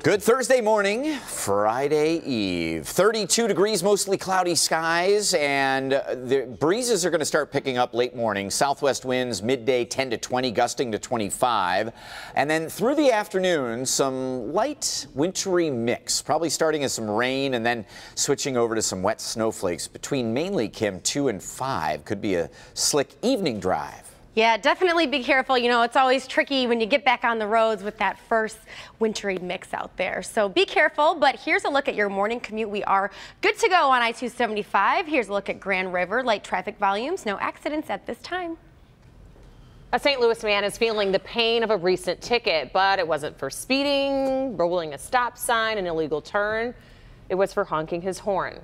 Good Thursday morning, Friday Eve. 32 degrees, mostly cloudy skies, and the breezes are going to start picking up late morning. Southwest winds midday 10 to 20, gusting to 25. And then through the afternoon, some light wintry mix, probably starting as some rain and then switching over to some wet snowflakes between mainly, Kim, 2 and 5. Could be a slick evening drive. Yeah, definitely be careful. You know, it's always tricky when you get back on the roads with that first wintry mix out there. So be careful, but here's a look at your morning commute. We are good to go on I-275. Here's a look at Grand River. Light traffic volumes, no accidents at this time. A St. Louis man is feeling the pain of a recent ticket, but it wasn't for speeding, rolling a stop sign, an illegal turn. It was for honking his horn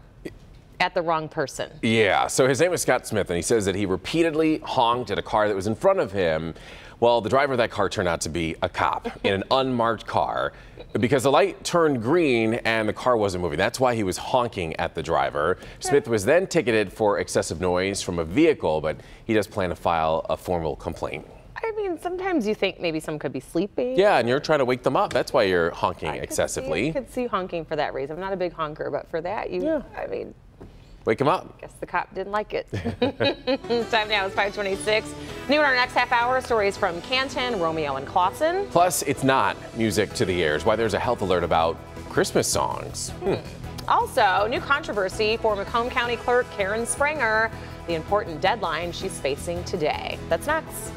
at the wrong person. Yeah, so his name was Scott Smith, and he says that he repeatedly honked at a car that was in front of him. Well, the driver of that car turned out to be a cop in an unmarked car because the light turned green and the car wasn't moving. That's why he was honking at the driver. Smith was then ticketed for excessive noise from a vehicle, but he does plan to file a formal complaint. I mean, sometimes you think maybe someone could be sleeping. Yeah, and you're trying to wake them up. That's why you're honking excessively. I could see honking for that reason. I'm not a big honker, but for that, I mean, wake him up. Guess the cop didn't like it. Time now is 5:26. New in our next half hour, stories from Canton, Romeo, and Clawson. Plus, it's not music to the ears. Why there's a health alert about Christmas songs. Also, new controversy for Macomb County Clerk Karen Springer. The important deadline she's facing today. That's next.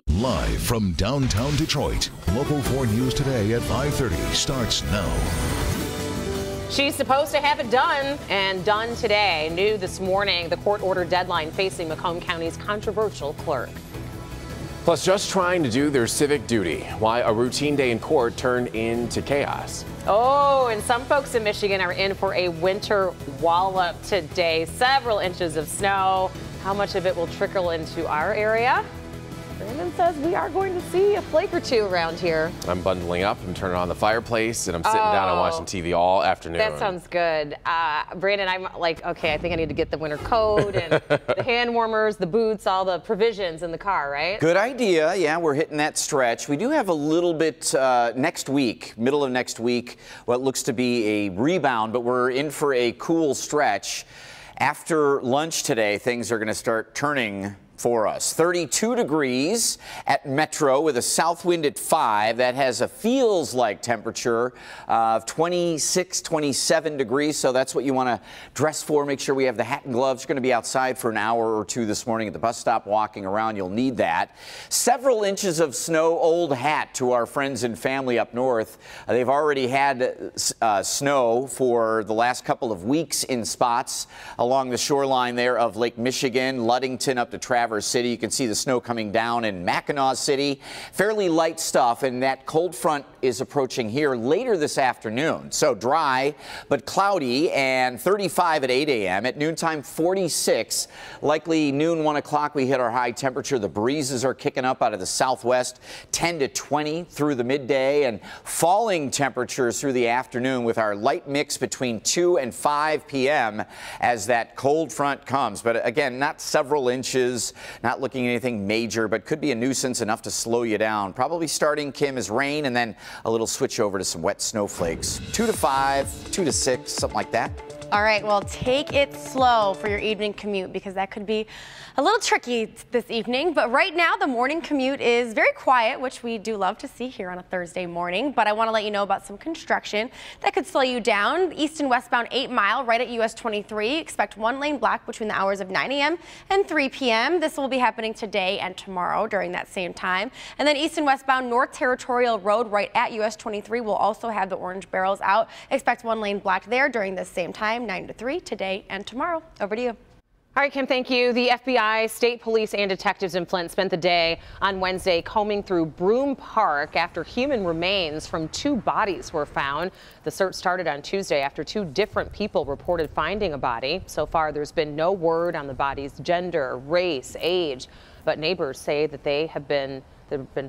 Live from downtown Detroit, Local 4 News Today at 5:30 starts now. She's supposed to have it done and done today. New this morning, the court-ordered deadline facing Macomb County's controversial clerk. Plus, just trying to do their civic duty. Why a routine day in court turned into chaos. Oh, and some folks in Michigan are in for a winter wallop today. Several inches of snow. How much of it will trickle into our area? Brandon says we are going to see a flake or two around here. I'm bundling up, I'm turning on the fireplace, and I'm sitting down and watching TV all afternoon. That sounds good. Brandon, I'm like, okay, I think I need to get the winter coat and the hand warmers, the boots, all the provisions in the car, right? Good idea. Yeah, we're hitting that stretch. We do have a little bit next week, middle of next week, what looks to be a rebound, but we're in for a cool stretch. After lunch today, things are going to start turning for us. 32 degrees at Metro with a south wind at 5. That has a feels like temperature of 26, 27 degrees. So that's what you want to dress for. Make sure we have the hat and gloves. You're going to be outside for an hour or two this morning at the bus stop walking around. You'll need that. Several inches of snow, old hat to our friends and family up north. They've already had snow for the last couple of weeks in spots along the shoreline there of Lake Michigan, Ludington up to Traverse City. You can see the snow coming down in Mackinac City. Fairly light stuff, and that cold front is approaching here later this afternoon. So dry, but cloudy, and 35 at 8 a.m. At noontime, 46. Likely noon, 1 o'clock, we hit our high temperature. The breezes are kicking up out of the southwest, 10 to 20 through the midday, and falling temperatures through the afternoon with our light mix between 2 and 5 p.m. as that cold front comes. But again, not several inches. Not looking at anything major, but could be a nuisance enough to slow you down. Probably starting, Kim, is rain and then a little switch over to some wet snowflakes. 2 to 5, 2 to 6, something like that. All right, well, take it slow for your evening commute because that could be a little tricky this evening. But right now, the morning commute is very quiet, which we do love to see here on a Thursday morning. But I want to let you know about some construction that could slow you down. East and westbound 8 Mile right at US 23. Expect 1 lane block between the hours of 9 a.m. and 3 p.m. This will be happening today and tomorrow during that same time. And then east and westbound North Territorial Road right at US 23 will also have the orange barrels out. Expect 1 lane block there during this same time. 9 to 3 today and tomorrow. Over to you. All right, Kim, thank you. The FBI, state police, and detectives in Flint spent the day on Wednesday combing through Broome Park after human remains from 2 bodies were found. The search started on Tuesday after 2 different people reported finding a body. So far, there's been no word on the body's gender, race, age, but neighbors say that there have been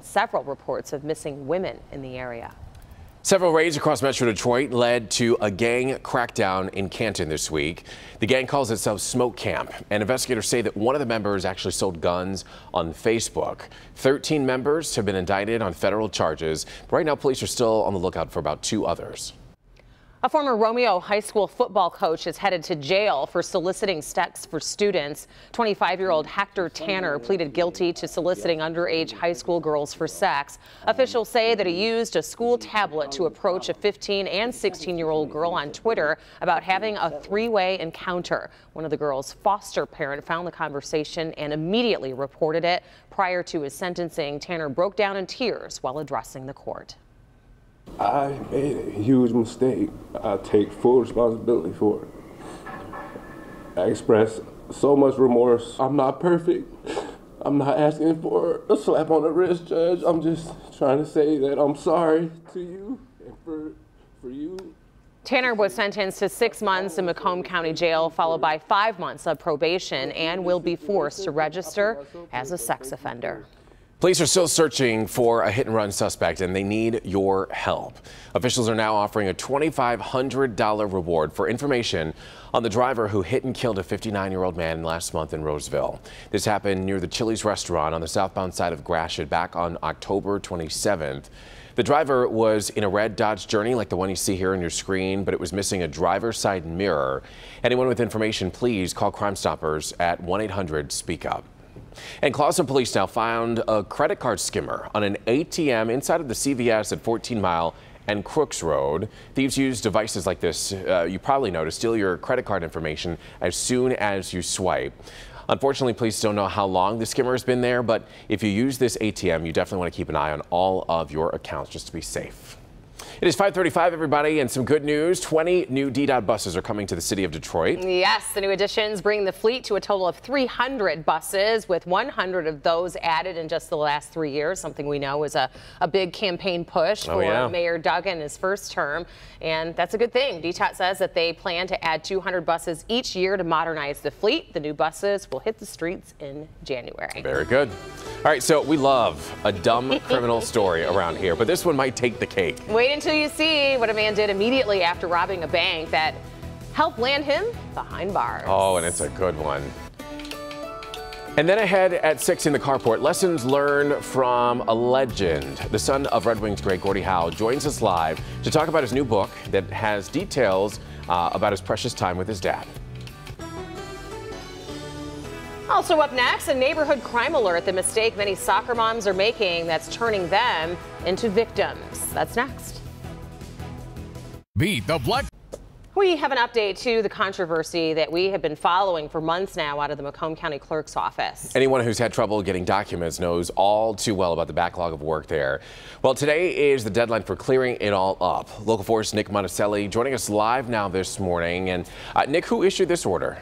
several reports of missing women in the area. Several raids across Metro Detroit led to a gang crackdown in Canton this week. The gang calls itself Smoke Camp, and investigators say that one of the members actually sold guns on Facebook. 13 members have been indicted on federal charges. But right now, police are still on the lookout for about 2 others. A former Romeo High School football coach is headed to jail for soliciting sex for students. 25-year-old Hector Tanner pleaded guilty to soliciting underage high school girls for sex. Officials say that he used a school tablet to approach a 15 and 16-year-old girl on Twitter about having a 3-way encounter. One of the girl's foster parent found the conversation and immediately reported it. Prior to his sentencing, Tanner broke down in tears while addressing the court. I made a huge mistake. I take full responsibility for it. I express so much remorse. I'm not perfect. I'm not asking for a slap on the wrist, Judge. I'm just trying to say that I'm sorry to you and for you. Tanner was sentenced to 6 months in Macomb County Jail, followed by 5 months of probation, and will be forced to register as a sex offender. Police are still searching for a hit-and-run suspect, and they need your help. Officials are now offering a $2,500 reward for information on the driver who hit and killed a 59-year-old man last month in Roseville. This happened near the Chili's restaurant on the southbound side of Gratiot back on October 27th. The driver was in a red Dodge Journey like the one you see here on your screen, but it was missing a driver's side mirror. Anyone with information, please call Crime Stoppers at 1-800-SPEAK-UP. And Clawson police now found a credit card skimmer on an ATM inside of the CVS at 14 Mile and Crooks Road. Thieves use devices like this, you probably know, to steal your credit card information as soon as you swipe. Unfortunately, police don't know how long the skimmer has been there, but if you use this ATM, you definitely want to keep an eye on all of your accounts just to be safe. It is 5:35, everybody, and some good news. 20 new DDOT buses are coming to the city of Detroit. Yes, the new additions bring the fleet to a total of 300 buses, with 100 of those added in just the last 3 years, something we know is a big campaign push for Mayor Duggan in his first term, and that's a good thing. DDOT says that they plan to add 200 buses each year to modernize the fleet. The new buses will hit the streets in January. Very good. All right, so we love a dumb criminal story around here, but this one might take the cake. Wait until you see what a man did immediately after robbing a bank that helped land him behind bars. Oh, and it's a good one. And then ahead at 6 in the carport, lessons learned from a legend. The son of Red Wings great Gordie Howe joins us live to talk about his new book that has details about his precious time with his dad. Also up next, a neighborhood crime alert, the mistake many soccer moms are making that's turning them into victims. That's next. Beat the Black. We have an update to the controversy that we have been following for months now out of the Macomb County Clerk's office. Anyone who's had trouble getting documents knows all too well about the backlog of work there. Well, today is the deadline for clearing it all up. Local 4's Nick Monticelli joining us live now this morning. And Nick, who issued this order?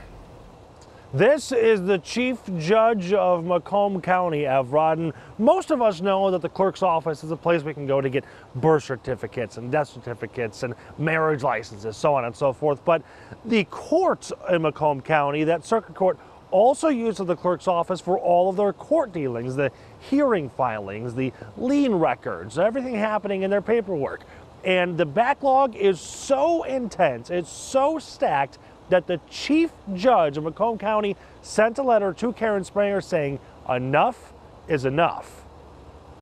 This is the Chief Judge of Macomb County, Ev Rodden. Most of us know that the clerk's office is a place we can go to get birth certificates and death certificates and marriage licenses, so on and so forth. But the courts in Macomb County, that circuit court, also uses the clerk's office for all of their court dealings, the hearing filings, the lien records, everything happening in their paperwork. And the backlog is so intense, it's so stacked, that the Chief Judge of Macomb County sent a letter to Karen Springer saying enough is enough.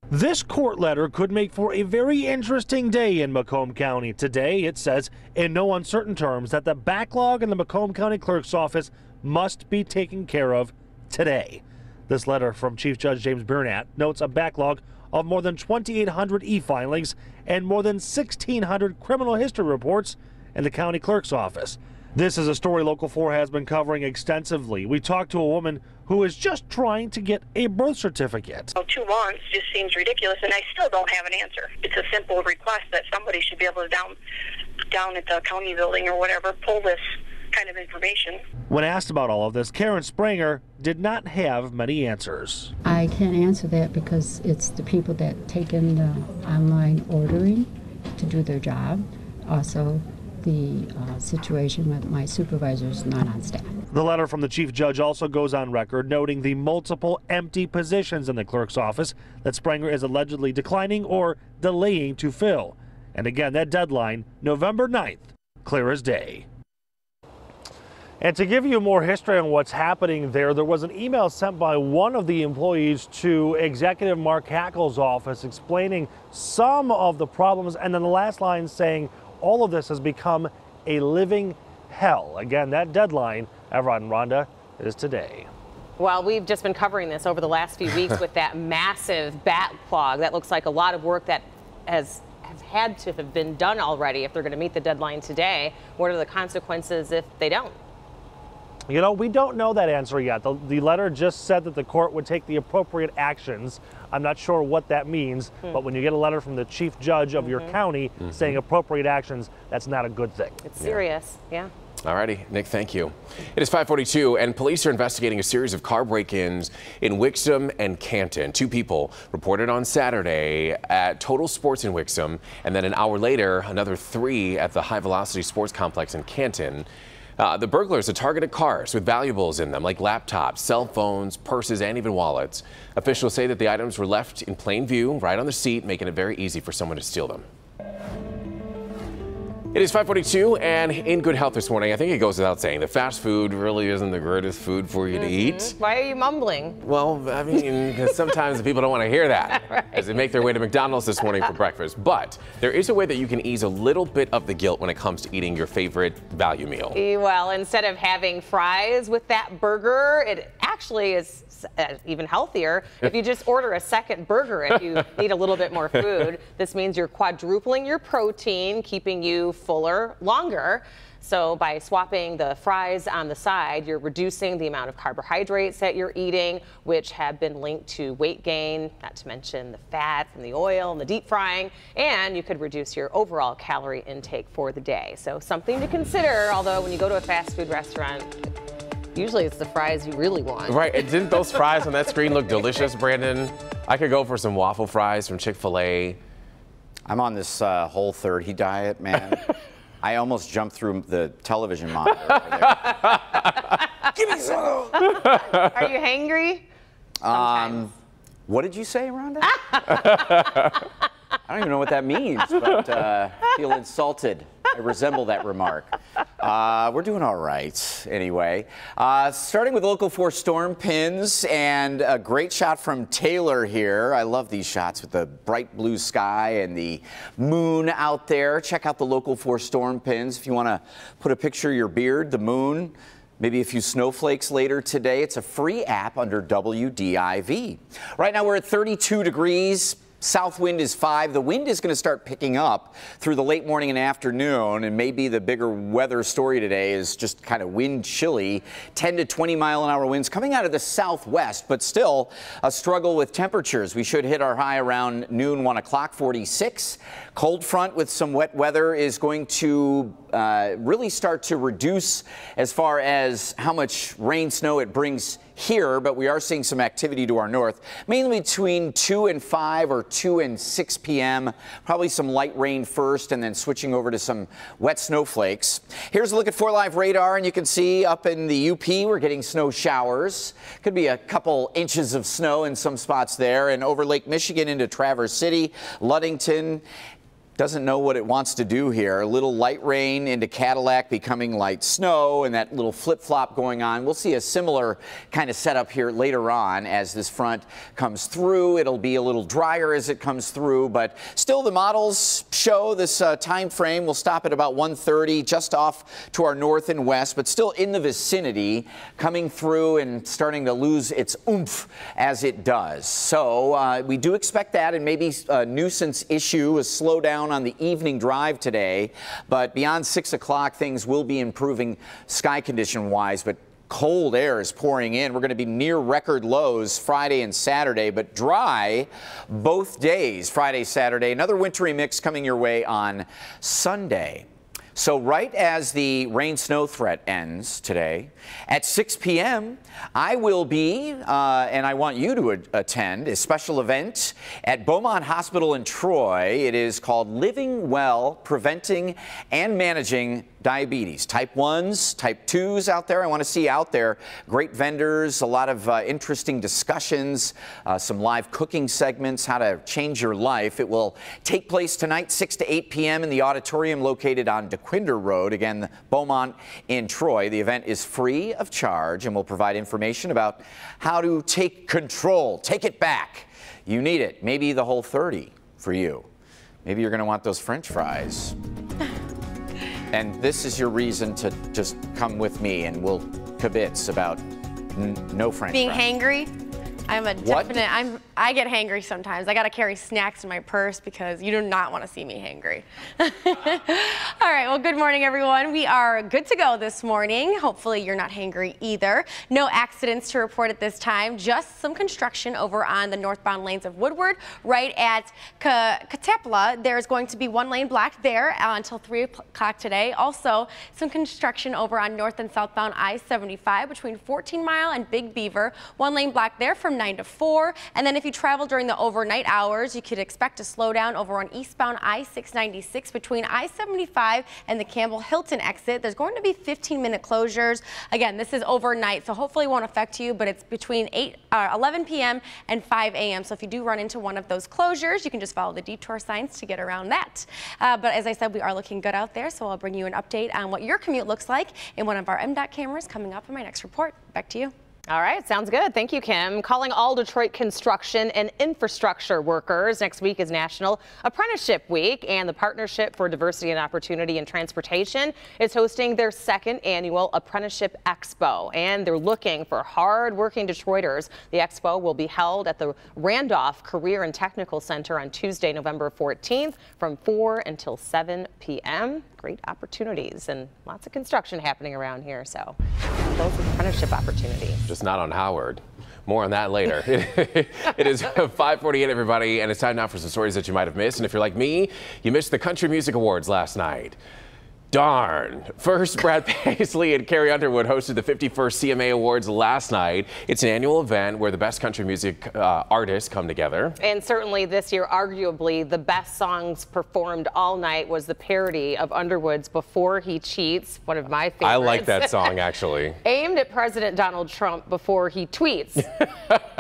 This court letter could make for a very interesting day in Macomb County. Today, it says in no uncertain terms that the backlog in the Macomb County Clerk's office must be taken care of today. This letter from Chief Judge James Burnett notes a backlog of more than 2,800 e-filings and more than 1,600 criminal history reports in the county clerk's office. This is a story Local 4 has been covering extensively. We talked to a woman who is just trying to get a birth certificate. 2 months just seems ridiculous, and I still don't have an answer. It's a simple request that somebody should be able to down at the county building or whatever, pull this kind of information. When asked about all of this, Karen Springer did not have many answers. I can't answer that because it's the people that take in the online ordering to do their job. Also, the situation with my supervisors not on staff. The letter from the Chief Judge also goes on record noting the multiple empty positions in the clerk's office that Springer is allegedly declining or delaying to fill. And again, that deadline, November 9th, clear as day. And to give you more history on what's happening there was an email sent by one of the employees to Executive Mark Hackel's office explaining some of the problems, and then the last line saying all of this has become a living hell. Again, that deadline, Evrod and Rhonda, is today. Well, we've just been covering this over the last few weeks with that massive backlog. That looks like a lot of work that has had to have been done already if they're going to meet the deadline today. What are the consequences if they don't? You know, we don't know that answer yet. The letter just said that the court would take the appropriate actions. I'm not sure what that means, but when you get a letter from the chief judge of your county saying appropriate actions, that's not a good thing. It's serious, yeah. All righty, Nick, thank you. It is 5:42, and police are investigating a series of car break-ins in Wixom and Canton. 2 people reported on Saturday at Total Sports in Wixom, and then an hour later, another 3 at the High Velocity Sports Complex in Canton. The burglars had targeted cars with valuables in them, like laptops, cell phones, purses, and even wallets. Officials say that the items were left in plain view, right on the seat, making it very easy for someone to steal them. It is 5:42 and in good health this morning. I think it goes without saying that fast food really isn't the greatest food for you to eat. Why are you mumbling? Well, I mean, because sometimes people don't want to hear that as they make their way to McDonald's this morning for breakfast. But there is a way that you can ease a little bit of the guilt when it comes to eating your favorite value meal. Well, instead of having fries with that burger, it actually is even healthier if you just order a second burger if you need a little bit more food. This means you're quadrupling your protein, keeping you fuller longer. So by swapping the fries on the side, you're reducing the amount of carbohydrates that you're eating, which have been linked to weight gain, not to mention the fat and the oil and the deep frying, and you could reduce your overall calorie intake for the day. So something to consider, although when you go to a fast food restaurant, usually it's the fries you really want. Right, and didn't those fries on that screen look delicious, Brandon? I could go for some waffle fries from Chick-fil-A. I'm on this Whole30 diet, man. I almost jumped through the television monitor over there. Give me some of those. Are you hangry? What did you say, Rhonda? I don't even know what that means, but I feel insulted. I resemble that remark. We're doing all right, anyway. Starting with Local 4 storm pins, and a great shot from Taylor here. I love these shots with the bright blue sky and the moon out there. Check out the Local 4 storm pins if you want to put a picture of your beard, the moon, maybe a few snowflakes later today. It's a free app under WDIV. Right now we're at 32 degrees. South wind is 5. The wind is going to start picking up through the late morning and afternoon, and maybe the bigger weather story today is just kind of wind chilly. 10 to 20 mile an hour winds coming out of the southwest, but still a struggle with temperatures. We should hit our high around noon, 1 o'clock, 46. Cold front with some wet weather is going to really start to reduce as far as how much rain, snow it brings here, but we are seeing some activity to our north, mainly between 2 and 5 or 2 and 6 p.m. Probably some light rain first and then switching over to some wet snowflakes. Here's a look at 4Live radar, and you can see up in the UP we're getting snow showers. Could be a couple inches of snow in some spots there, and over Lake Michigan into Traverse City, Ludington. Doesn't know what it wants to do here. A little light rain into Cadillac becoming light snow, and that little flip-flop going on. We'll see a similar kind of setup here later on as this front comes through. It'll be a little drier as it comes through, but still the models show this time frame will stop at about 1:30, just off to our north and west, but still in the vicinity, coming through and starting to lose its oomph as it does. So we do expect that, and maybe a nuisance issue, a slowdown on the evening drive today, but beyond 6 o'clock things will be improving sky condition wise, but cold air is pouring in. We're going to be near record lows Friday and Saturday, but dry both days, Friday, Saturday. Another wintry mix coming your way on Sunday. So right as the rain-snow threat ends today, at 6 p.m., I will be, and I want you to attend, a special event at Beaumont Hospital in Troy. It is called Living Well, Preventing and Managing Diabetes. Type 1s, type 2s out there. I want to see out there great vendors, a lot of interesting discussions, some live cooking segments, how to change your life. It will take place tonight, 6 to 8 p.m. in the auditorium located on DeQuinder Road, again, Beaumont in Troy. The event is free of charge and will provide information about how to take control, take it back. You need it. Maybe the whole 30 for you. Maybe you're going to want those French fries. And this is your reason to just come with me and we'll kibitz about no French Being fries. hangry? I'm a definite, I get hangry sometimes. I gotta carry snacks in my purse because you do not want to see me hangry. All right, well, good morning, everyone. We are good to go this morning. Hopefully you're not hangry either. No accidents to report at this time, just some construction over on the northbound lanes of Woodward, right at Katapla. There's going to be one lane blocked there until 3 o'clock today. Also, some construction over on north and southbound I-75 between 14 Mile and Big Beaver. One lane blocked there from 9 to 4. And then if you travel during the overnight hours, you could expect a slowdown over on eastbound I-696 between I-75 and the Campbell Hilton exit. There's going to be 15-minute closures. Again, this is overnight, so hopefully it won't affect you, but it's between 11 p.m. and 5 a.m. So if you do run into one of those closures, you can just follow the detour signs to get around that. But as I said, we are looking good out there, so I'll bring you an update on what your commute looks like in one of our MDOT cameras coming up in my next report. Back to you. All right, sounds good. Thank you, Kim. Calling all Detroit construction and infrastructure workers. Next week is National Apprenticeship Week, and the Partnership for Diversity and Opportunity in Transportation is hosting their second annual Apprenticeship Expo, and they're looking for hard-working Detroiters. The expo will be held at the Randolph Career and Technical Center on Tuesday, November 14th from 4 until 7 p.m. Great opportunities and lots of construction happening around here, so those apprenticeship opportunities. Just not on Howard. More on that later. It is 5:48, everybody, and it's time now for some stories that you might have missed. And if you're like me, you missed the Country Music Awards last night. Darn. First, Brad Paisley and Carrie Underwood hosted the 51st CMA Awards last night. It's an annual event where the best country music artists come together. And certainly this year, arguably, the best songs performed all night was the parody of Underwood's Before He Cheats, one of my favorites. I like that song, actually. Aimed at President Donald Trump before he tweets,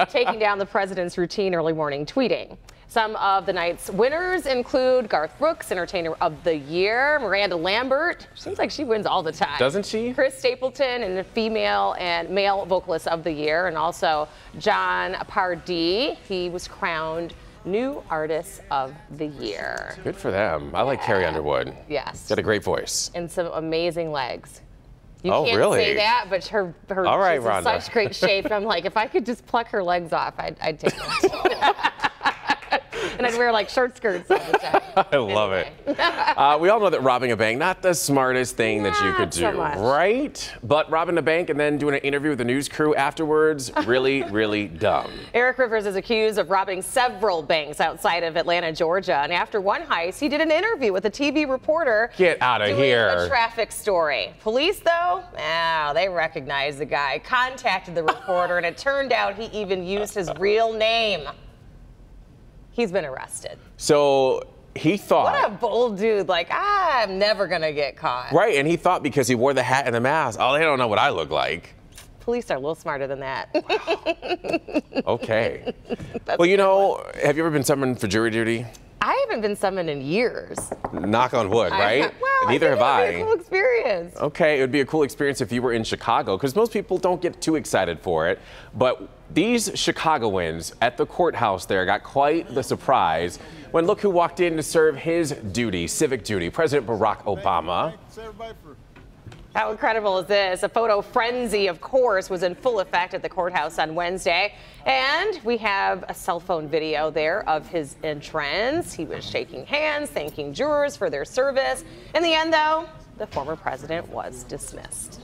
taking down the president's routine early morning tweeting. Some of the night's winners include Garth Brooks, Entertainer of the Year, Miranda Lambert, seems like she wins all the time. Doesn't she? Chris Stapleton, and the Female and Male Vocalist of the Year, and also John Pardee. He was crowned New Artist of the Year. Good for them. I like Carrie Underwood. Yes. Got a great voice. And some amazing legs. You can't say that, but her all right, she's in such great shape. I'm like, if I could just pluck her legs off, I'd take it. And I'd wear like short skirts all the time. I love it. We all know that robbing a bank, not the smartest thing that you could do, right? But robbing a bank and then doing an interview with the news crew afterwards, really, really dumb. Eric Rivers is accused of robbing several banks outside of Atlanta, Georgia. And after one heist, he did an interview with a TV reporter. Get out of here. A traffic story. Police, though, they recognized the guy, contacted the reporter, and it turned out he even used his real name. He's been arrested. So he thought. What a bold dude. Like, I'm never going to get caught. Right. And he thought because he wore the hat and the mask, oh, they don't know what I look like. Police are a little smarter than that. Okay. Well, you know, have you ever been summoned for jury duty? I haven't been summoned in years. Knock on wood, right? Well, neither have I. It would be a cool experience. Okay, it would be a cool experience if you were in Chicago, because most people don't get too excited for it. But these Chicagoans at the courthouse there got quite the surprise when look who walked in to serve his duty, civic duty, President Barack Obama. How incredible is this? A photo frenzy, of course, was in full effect at the courthouse on Wednesday. And we have a cell phone video there of his entrance. He was shaking hands, thanking jurors for their service. In the end, though, the former president was dismissed.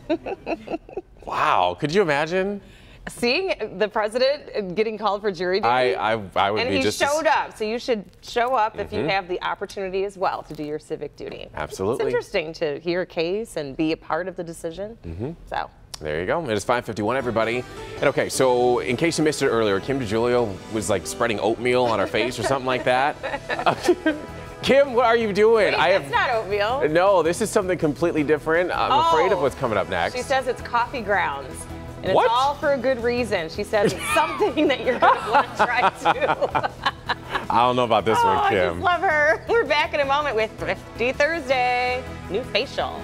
Wow. Could you imagine? Seeing the president getting called for jury duty, I would be just. And he showed up, so you should show up if you have the opportunity as well to do your civic duty. Absolutely. It's interesting to hear a case and be a part of the decision. So. There you go. It is 5:51, everybody. And okay, so in case you missed it earlier, Kim DeGiulio was like spreading oatmeal on her face or something like that. Kim, what are you doing? Wait, it's not oatmeal. No, this is something completely different. I'm afraid of what's coming up next. She says it's coffee grounds. And What? it's all for a good reason. She says it's something that you're going to want to try too. I don't know about this one, I Kim. just love her. We're back in a moment with Thrifty Thursday. New facial.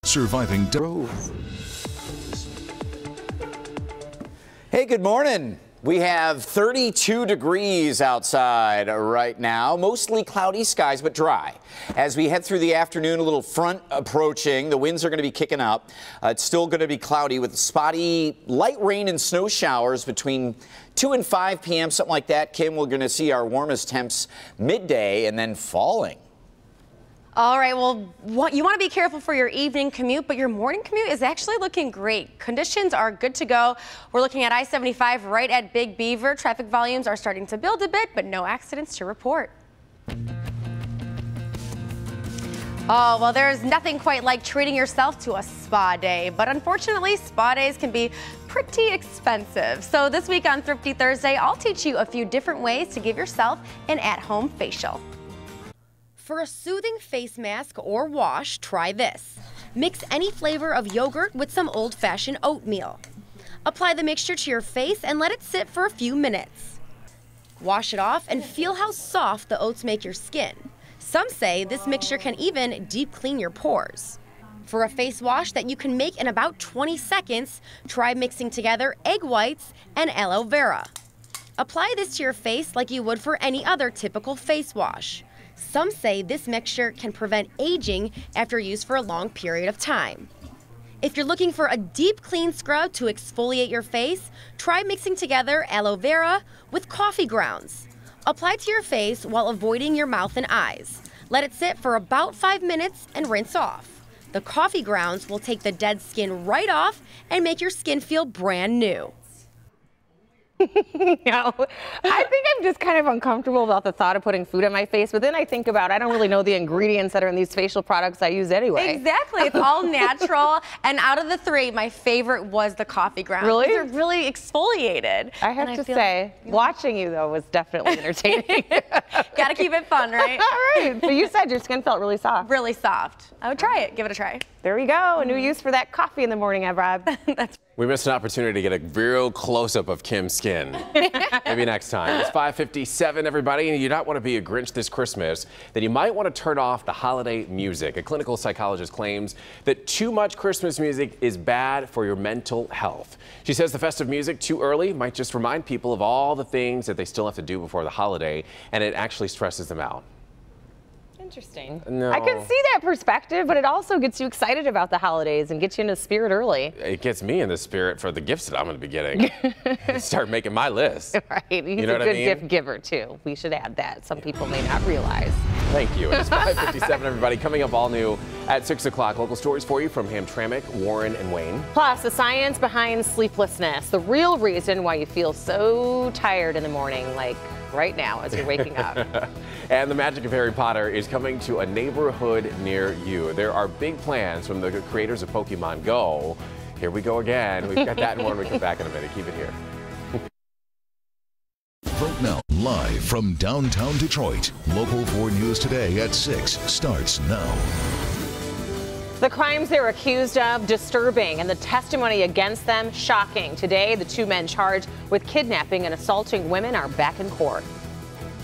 Surviving Hey, good morning. We have 32 degrees outside right now, mostly cloudy skies, but dry. As we head through the afternoon, a little front approaching. The winds are going to be kicking up. It's still going to be cloudy with spotty light rain and snow showers between 2 and 5 p.m., something like that. Kim, we're going to see our warmest temps midday and then falling. All right, well, you want to be careful for your evening commute, but your morning commute is actually looking great. Conditions are good to go. We're looking at I-75 right at Big Beaver. Traffic volumes are starting to build a bit, but no accidents to report. Oh, well, there's nothing quite like treating yourself to a spa day, but unfortunately, spa days can be pretty expensive. So this week on Thrifty Thursday, I'll teach you a few different ways to give yourself an at-home facial. For a soothing face mask or wash, try this. Mix any flavor of yogurt with some old-fashioned oatmeal. Apply the mixture to your face and let it sit for a few minutes. Wash it off and feel how soft the oats make your skin. Some say this mixture can even deep clean your pores. For a face wash that you can make in about 20 seconds, try mixing together egg whites and aloe vera. Apply this to your face like you would for any other typical face wash. Some say this mixture can prevent aging after use for a long period of time. If you're looking for a deep clean scrub to exfoliate your face, try mixing together aloe vera with coffee grounds. Apply to your face while avoiding your mouth and eyes. Let it sit for about 5 minutes and rinse off. The coffee grounds will take the dead skin right off and make your skin feel brand new. I think I'm just kind of uncomfortable about the thought of putting food on my face, but then I think about I don't really know the ingredients that are in these facial products I use anyway. Exactly. It's all natural. And out of the three, my favorite was the coffee grounds. Really? They're really exfoliated. I have to say, watching you, though, was definitely entertaining. Gotta keep it fun, right? All right. So you said your skin felt really soft. Really soft. I would try it. Give it a try. There we go. A new use for that coffee in the morning, Evrod. We missed an opportunity to get a real close-up of Kim's skin. Maybe next time. It's 5:57, everybody, and you don't want to be a Grinch this Christmas, then you might want to turn off the holiday music. A clinical psychologist claims that too much Christmas music is bad for your mental health. She says the festive music too early might just remind people of all the things that they still have to do before the holiday, and it actually stresses them out. Interesting. No. I can see that perspective, but it also gets you excited about the holidays and gets you in the spirit early. It gets me in the spirit for the gifts that I'm going to be getting. Start making my list. Right. He's You know a what I good mean? gift giver, too. We should add that. Some people may not realize. Thank you. It's 5:57, everybody. Coming up all new at 6 o'clock. Local stories for you from Hamtramck, Warren, and Wayne. Plus, the science behind sleeplessness, the real reason why you feel so tired in the morning, like right now as you're waking up. And the magic of Harry Potter is coming to a neighborhood near you. There are big plans from the creators of Pokemon Go. Here we go again. We've got that and more when we come back in a minute. Keep it here. Vote now, live from downtown Detroit. Local 4 News Today at 6 starts now. The crimes they're accused of, disturbing, and the testimony against them, shocking. Today, the 2 men charged with kidnapping and assaulting women are back in court.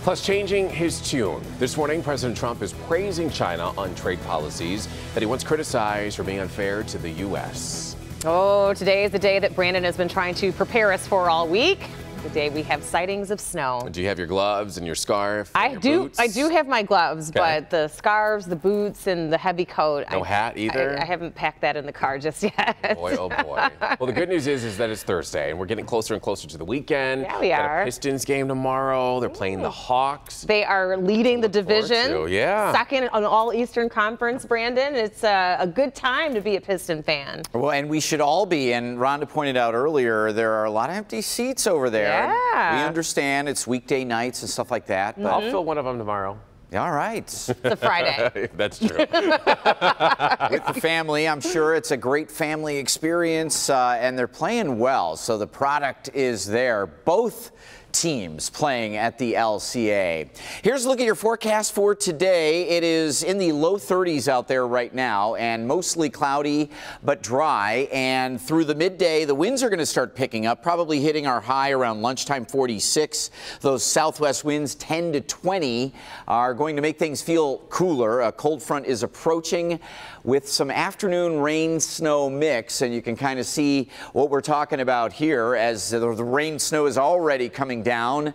Plus, changing his tune. This morning, President Trump is praising China on trade policies that he once criticized for being unfair to the U.S. Oh, today is the day that Brandon has been trying to prepare us for all week. Today we have sightings of snow. Do you have your gloves and your scarf? And I your do. boots? I do have my gloves, but the scarves, the boots, and the heavy coat. No hat either? I haven't packed that in the car just yet. Boy, oh boy. Well, the good news is that it's Thursday, and we're getting closer and closer to the weekend. Yeah, we Got are. a Pistons game tomorrow. They're playing the Hawks. They are leading the division. Yeah. Second on all Eastern Conference, Brandon. It's a good time to be a Piston fan. Well, and we should all be. And Rhonda pointed out earlier, there are a lot of empty seats over there. Yeah. We understand it's weekday nights and stuff like that. But I'll fill one of them tomorrow. all right. It's a Friday. That's true. With the family, I'm sure it's a great family experience, and they're playing well, so the product is there. Both teams playing at the LCA. Here's a look at your forecast for today. It is in the low 30s out there right now and mostly cloudy but dry, and through the midday the winds are going to start picking up, probably hitting our high around lunchtime 46. Those southwest winds 10 to 20 are going to make things feel cooler. A cold front is approaching with some afternoon rain snow mix, and you can kind of see what we're talking about here as the rain snow is already coming down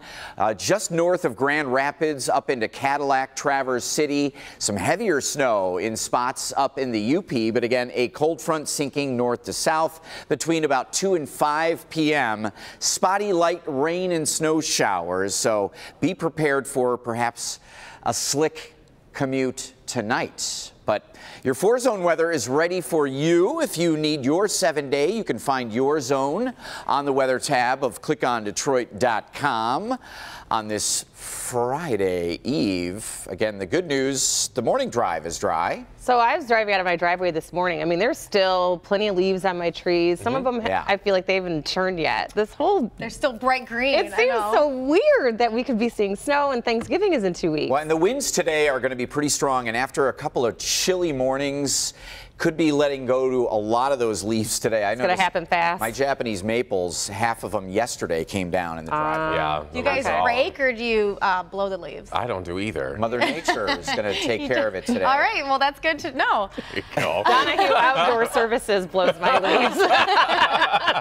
just north of Grand Rapids up into Cadillac, Traverse City. Some heavier snow in spots up in the UP, but again, a cold front sinking north to south between about 2 and 5 p.m. Spotty light rain and snow showers, so be prepared for perhaps a slick commute tonight. But your 4-zone weather is ready for you. If you need your 7-day, you can find your zone on the weather tab of clickondetroit.com on this Friday Eve. Again, the good news, the morning drive is dry. So I was driving out of my driveway this morning. I mean, there's still plenty of leaves on my trees. Some of them, I feel like they haven't turned yet. They're still bright green. It seems so weird that we could be seeing snow and Thanksgiving is in 2 weeks. Well, and the winds today are going to be pretty strong, and after a couple of chilly mornings, could be letting go to a lot of those leaves today. I know it's going to happen fast. My Japanese maples, half of them yesterday came down in the driveway. Yeah. Do you guys rake or do you blow the leaves? I don't do either. Mother Nature is going to take care of it today. All right, well, that's good to know. Donahue Outdoor Services blows my leaves.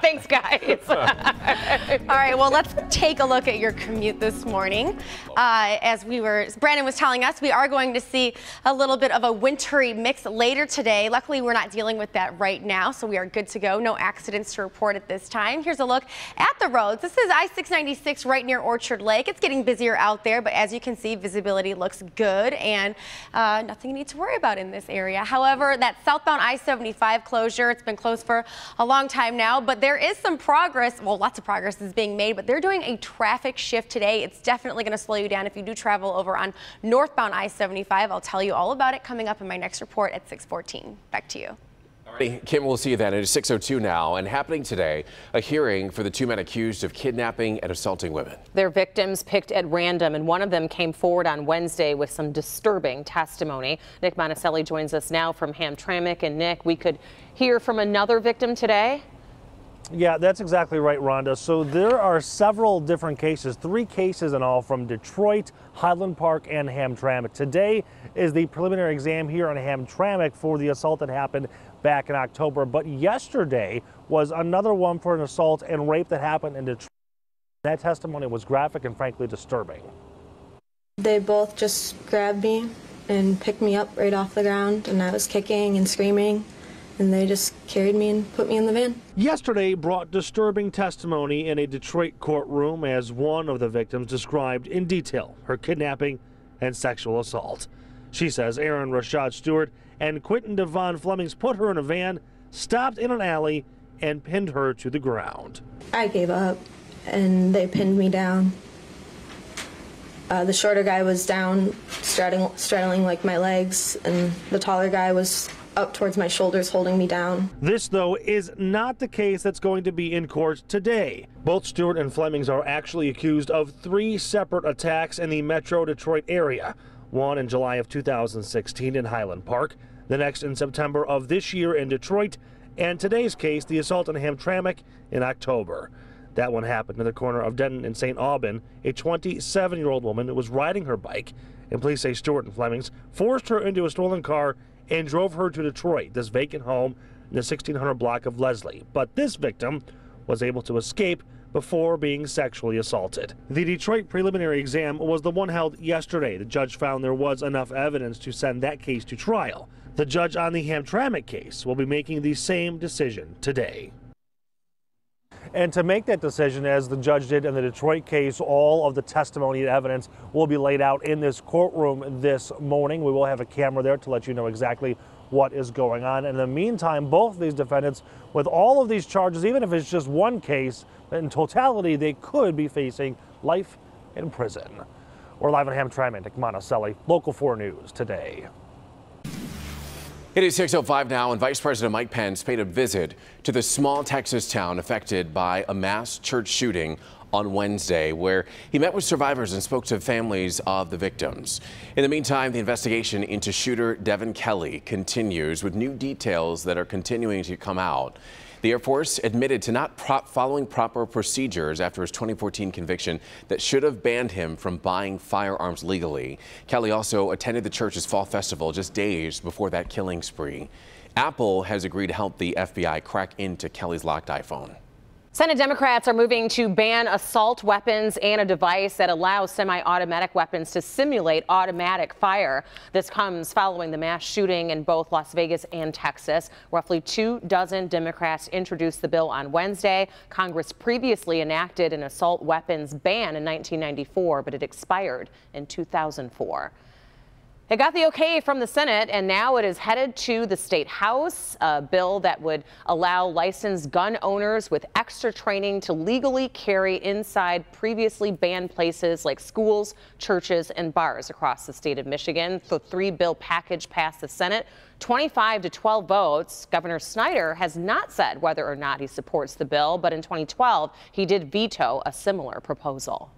Thanks, guys. All right, well, let's take a look at your commute this morning. As Brandon was telling us, we are going to see a little bit of a wintry mix later today. Luckily, we're not dealing with that right now, so we are good to go. No accidents to report at this time. Here's a look at the roads. This is I-696 right near Orchard Lake. It's getting busier out there, but as you can see, visibility looks good and nothing you need to worry about in this area. However, that southbound I-75 closure, it's been closed for a long time now, but there is some progress. Well, lots of progress is being made, but they're doing a traffic shift today. It's definitely going to slow you down if you do travel over on northbound I-75. I'll tell you all about it coming up in my next report at 6:14. Back to you. Kim, we'll see you then. It is 6:02 now, and happening today, a hearing for the 2 men accused of kidnapping and assaulting women. They're victims picked at random, and one of them came forward on Wednesday with some disturbing testimony. Nick Monticelli joins us now from Hamtramck. And Nick, we could hear from another victim today. Yeah, that's exactly right, Rhonda. So there are several different cases, 3 cases in all from Detroit, Highland Park, and Hamtramck. Today is the preliminary exam here in Hamtramck for the assault that happened back in October. But yesterday was another one for an assault and rape that happened in Detroit. That testimony was graphic and frankly disturbing. They both just grabbed me and picked me up right off the ground, and I was kicking and screaming, and they just carried me and put me in the van. Yesterday brought disturbing testimony in a Detroit courtroom as one of the victims described in detail her kidnapping and sexual assault. She says Aaron Rashad Stewart and Quentin Devon Flemings put her in a van, stopped in an alley, and pinned her to the ground. I gave up, and they pinned me down. The shorter guy was down, straddling like my legs, and the taller guy was up towards my shoulders, holding me down. This, though, is not the case that's going to be in court today. Both Stewart and Flemings are actually accused of 3 separate attacks in the Metro Detroit area. One in July of 2016 in Highland Park, the next in September of this year in Detroit, and today's case, the assault in Hamtramck in October. That one happened in the corner of Denton and St. Aubin. A 27-year-old woman was riding her bike, and police say Stewart and Flemings forced her into a stolen car and drove her to Detroit, this vacant home in the 1600 block of Leslie. But this victim was able to escape before being sexually assaulted. The Detroit preliminary exam was the one held yesterday. The judge found there was enough evidence to send that case to trial. The judge on the Hamtramck case will be making the same decision today. And to make that decision, as the judge did in the Detroit case, all of the testimony and evidence will be laid out in this courtroom this morning. We will have a camera there to let you know exactly what is going on. In the meantime, both of these defendants, with all of these charges, even if it's just one case, in totality, they could be facing life in prison. We're live in Hamtramck, Nick Monticelli, Local 4 News today. It is 6:05 now, and Vice President Mike Pence paid a visit to the small Texas town affected by a mass church shooting on Wednesday, where he met with survivors and spoke to families of the victims. In the meantime, the investigation into shooter Devin Kelley continues, with new details that are continuing to come out. The Air Force admitted to not following proper procedures after his 2014 conviction that should have banned him from buying firearms legally. Kelley also attended the church's fall festival just days before that killing spree. Apple has agreed to help the FBI crack into Kelley's locked iPhone. Senate Democrats are moving to ban assault weapons and a device that allows semi-automatic weapons to simulate automatic fire. This comes following the mass shooting in both Las Vegas and Texas. Roughly 24 Democrats introduced the bill on Wednesday. Congress previously enacted an assault weapons ban in 1994, but it expired in 2004. It got the okay from the Senate, and now it is headed to the State House, a bill that would allow licensed gun owners with extra training to legally carry inside previously banned places like schools, churches, and bars across the state of Michigan. The three-bill package passed the Senate, 25 to 12 votes. Governor Snyder has not said whether or not he supports the bill, but in 2012, he did veto a similar proposal.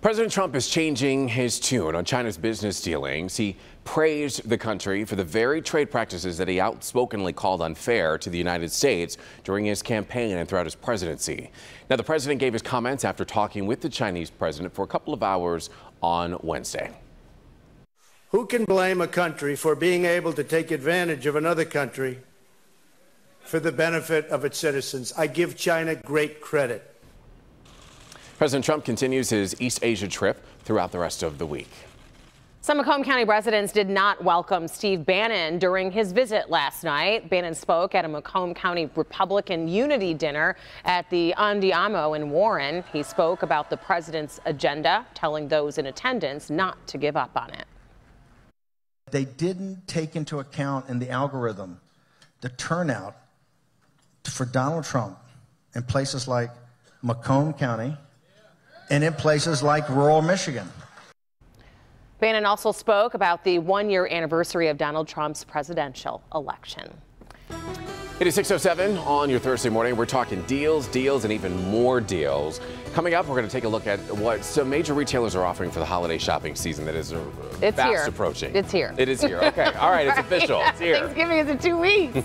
President Trump is changing his tune on China's business dealings. He praised the country for the very trade practices that he outspokenly called unfair to the United States during his campaign and throughout his presidency. Now, the president gave his comments after talking with the Chinese president for a couple of hours on Wednesday. Who can blame a country for being able to take advantage of another country for the benefit of its citizens? I give China great credit. President Trump continues his East Asia trip throughout the rest of the week. Some Macomb County residents did not welcome Steve Bannon during his visit last night. Bannon spoke at a Macomb County Republican Unity dinner at the Andiamo in Warren. He spoke about the president's agenda, telling those in attendance not to give up on it. They didn't take into account in the algorithm the turnout for Donald Trump in places like Macomb County and in places like rural Michigan. Bannon also spoke about the one-year anniversary of Donald Trump's presidential election. It is 6:07 on your Thursday morning. We're talking deals, and even more deals. Coming up, we're going to take a look at what some major retailers are offering for the holiday shopping season that is fast approaching. It's here. It is here. Okay. All right. It's official. It's here. Thanksgiving is in 2 weeks.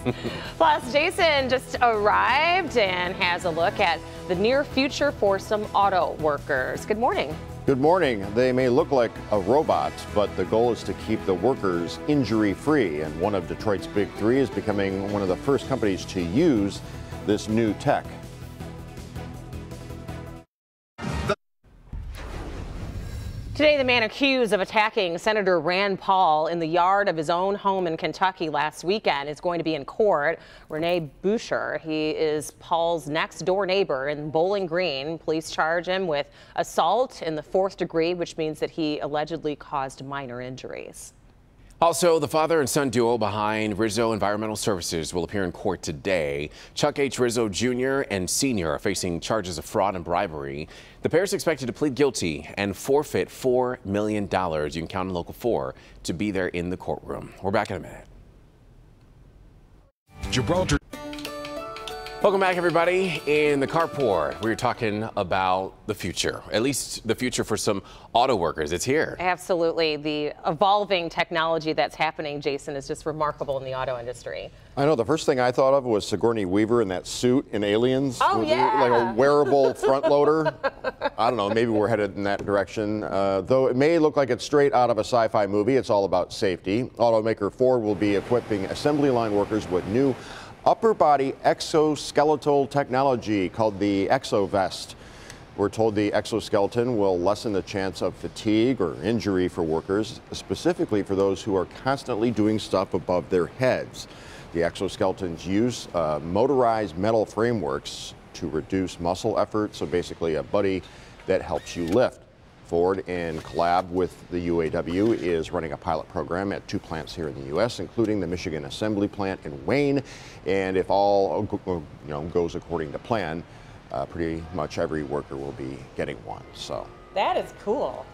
Plus, Jason just arrived and has a look at the near future for some auto workers. Good morning. Good morning. They may look like a robot, but the goal is to keep the workers injury-free. And one of Detroit's Big Three is becoming one of the first companies to use this new tech. Today, the man accused of attacking Senator Rand Paul in the yard of his own home in Kentucky last weekend is going to be in court. Rene Boucher, he is Paul's next door neighbor in Bowling Green. Police charge him with assault in the 4th degree, which means that he allegedly caused minor injuries. Also, the father and son duo behind Rizzo Environmental Services will appear in court today. Chuck H. Rizzo Jr. and Sr. are facing charges of fraud and bribery. The pair is expected to plead guilty and forfeit $4 million. You can count on Local 4 to be there in the courtroom. We're back in a minute. Gibraltar. Welcome back, everybody. In the carport, we're talking about the future, at least the future for some auto workers. It's here. Absolutely. The evolving technology that's happening, Jason, is just remarkable in the auto industry. I know. The first thing I thought of was Sigourney Weaver in that suit in Aliens. Oh, yeah. Like a wearable front loader. I don't know. Maybe we're headed in that direction. Though it may look like it's straight out of a sci-fi movie, it's all about safety. Automaker Ford will be equipping assembly line workers with new upper body exoskeletal technology called the ExoVest. We're told the exoskeleton will lessen the chance of fatigue or injury for workers, specifically for those who are constantly doing stuff above their heads. The exoskeletons use motorized metal frameworks to reduce muscle effort, so basically a buddy that helps you lift. Ford, in collab with the UAW, is running a pilot program at 2 plants here in the U.S., including the Michigan Assembly Plant in Wayne. And if all goes according to plan, pretty much every worker will be getting one. So that is cool.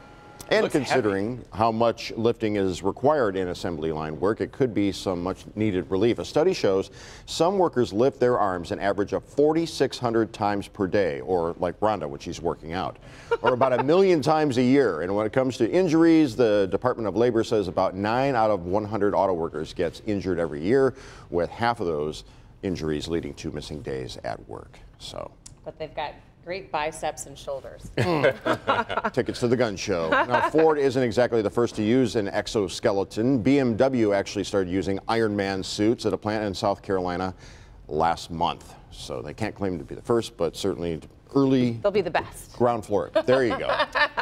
And considering how much lifting is required in assembly line work, it could be some much needed relief. A study shows some workers lift their arms an average of 4,600 times per day, or like Rhonda when she's working out, or about 1 million times a year. And when it comes to injuries, the Department of Labor says about 9 out of 100 auto workers gets injured every year, with half of those injuries leading to missing days at work. So. But they've got great biceps and shoulders. Tickets to the gun show. Now, Ford isn't exactly the first to use an exoskeleton. BMW actually started using Iron Man suits at a plant in South Carolina last month. So they can't claim to be the first, but certainly early. They'll be the best. Ground floor. There you go.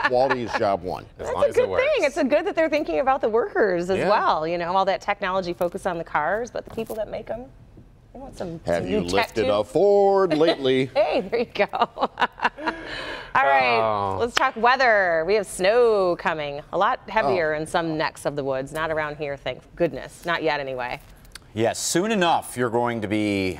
Quality is job one. That's a good thing. It's a good that they're thinking about the workers as well. You know, all that technology focused on the cars, but the people that make them. Have you lifted a Ford lately? Hey, there you go. All right, let's talk weather. We have snow coming, a lot heavier in some necks of the woods. Not around here, thank goodness. Not yet, anyway. Yes, soon enough, you're going to be.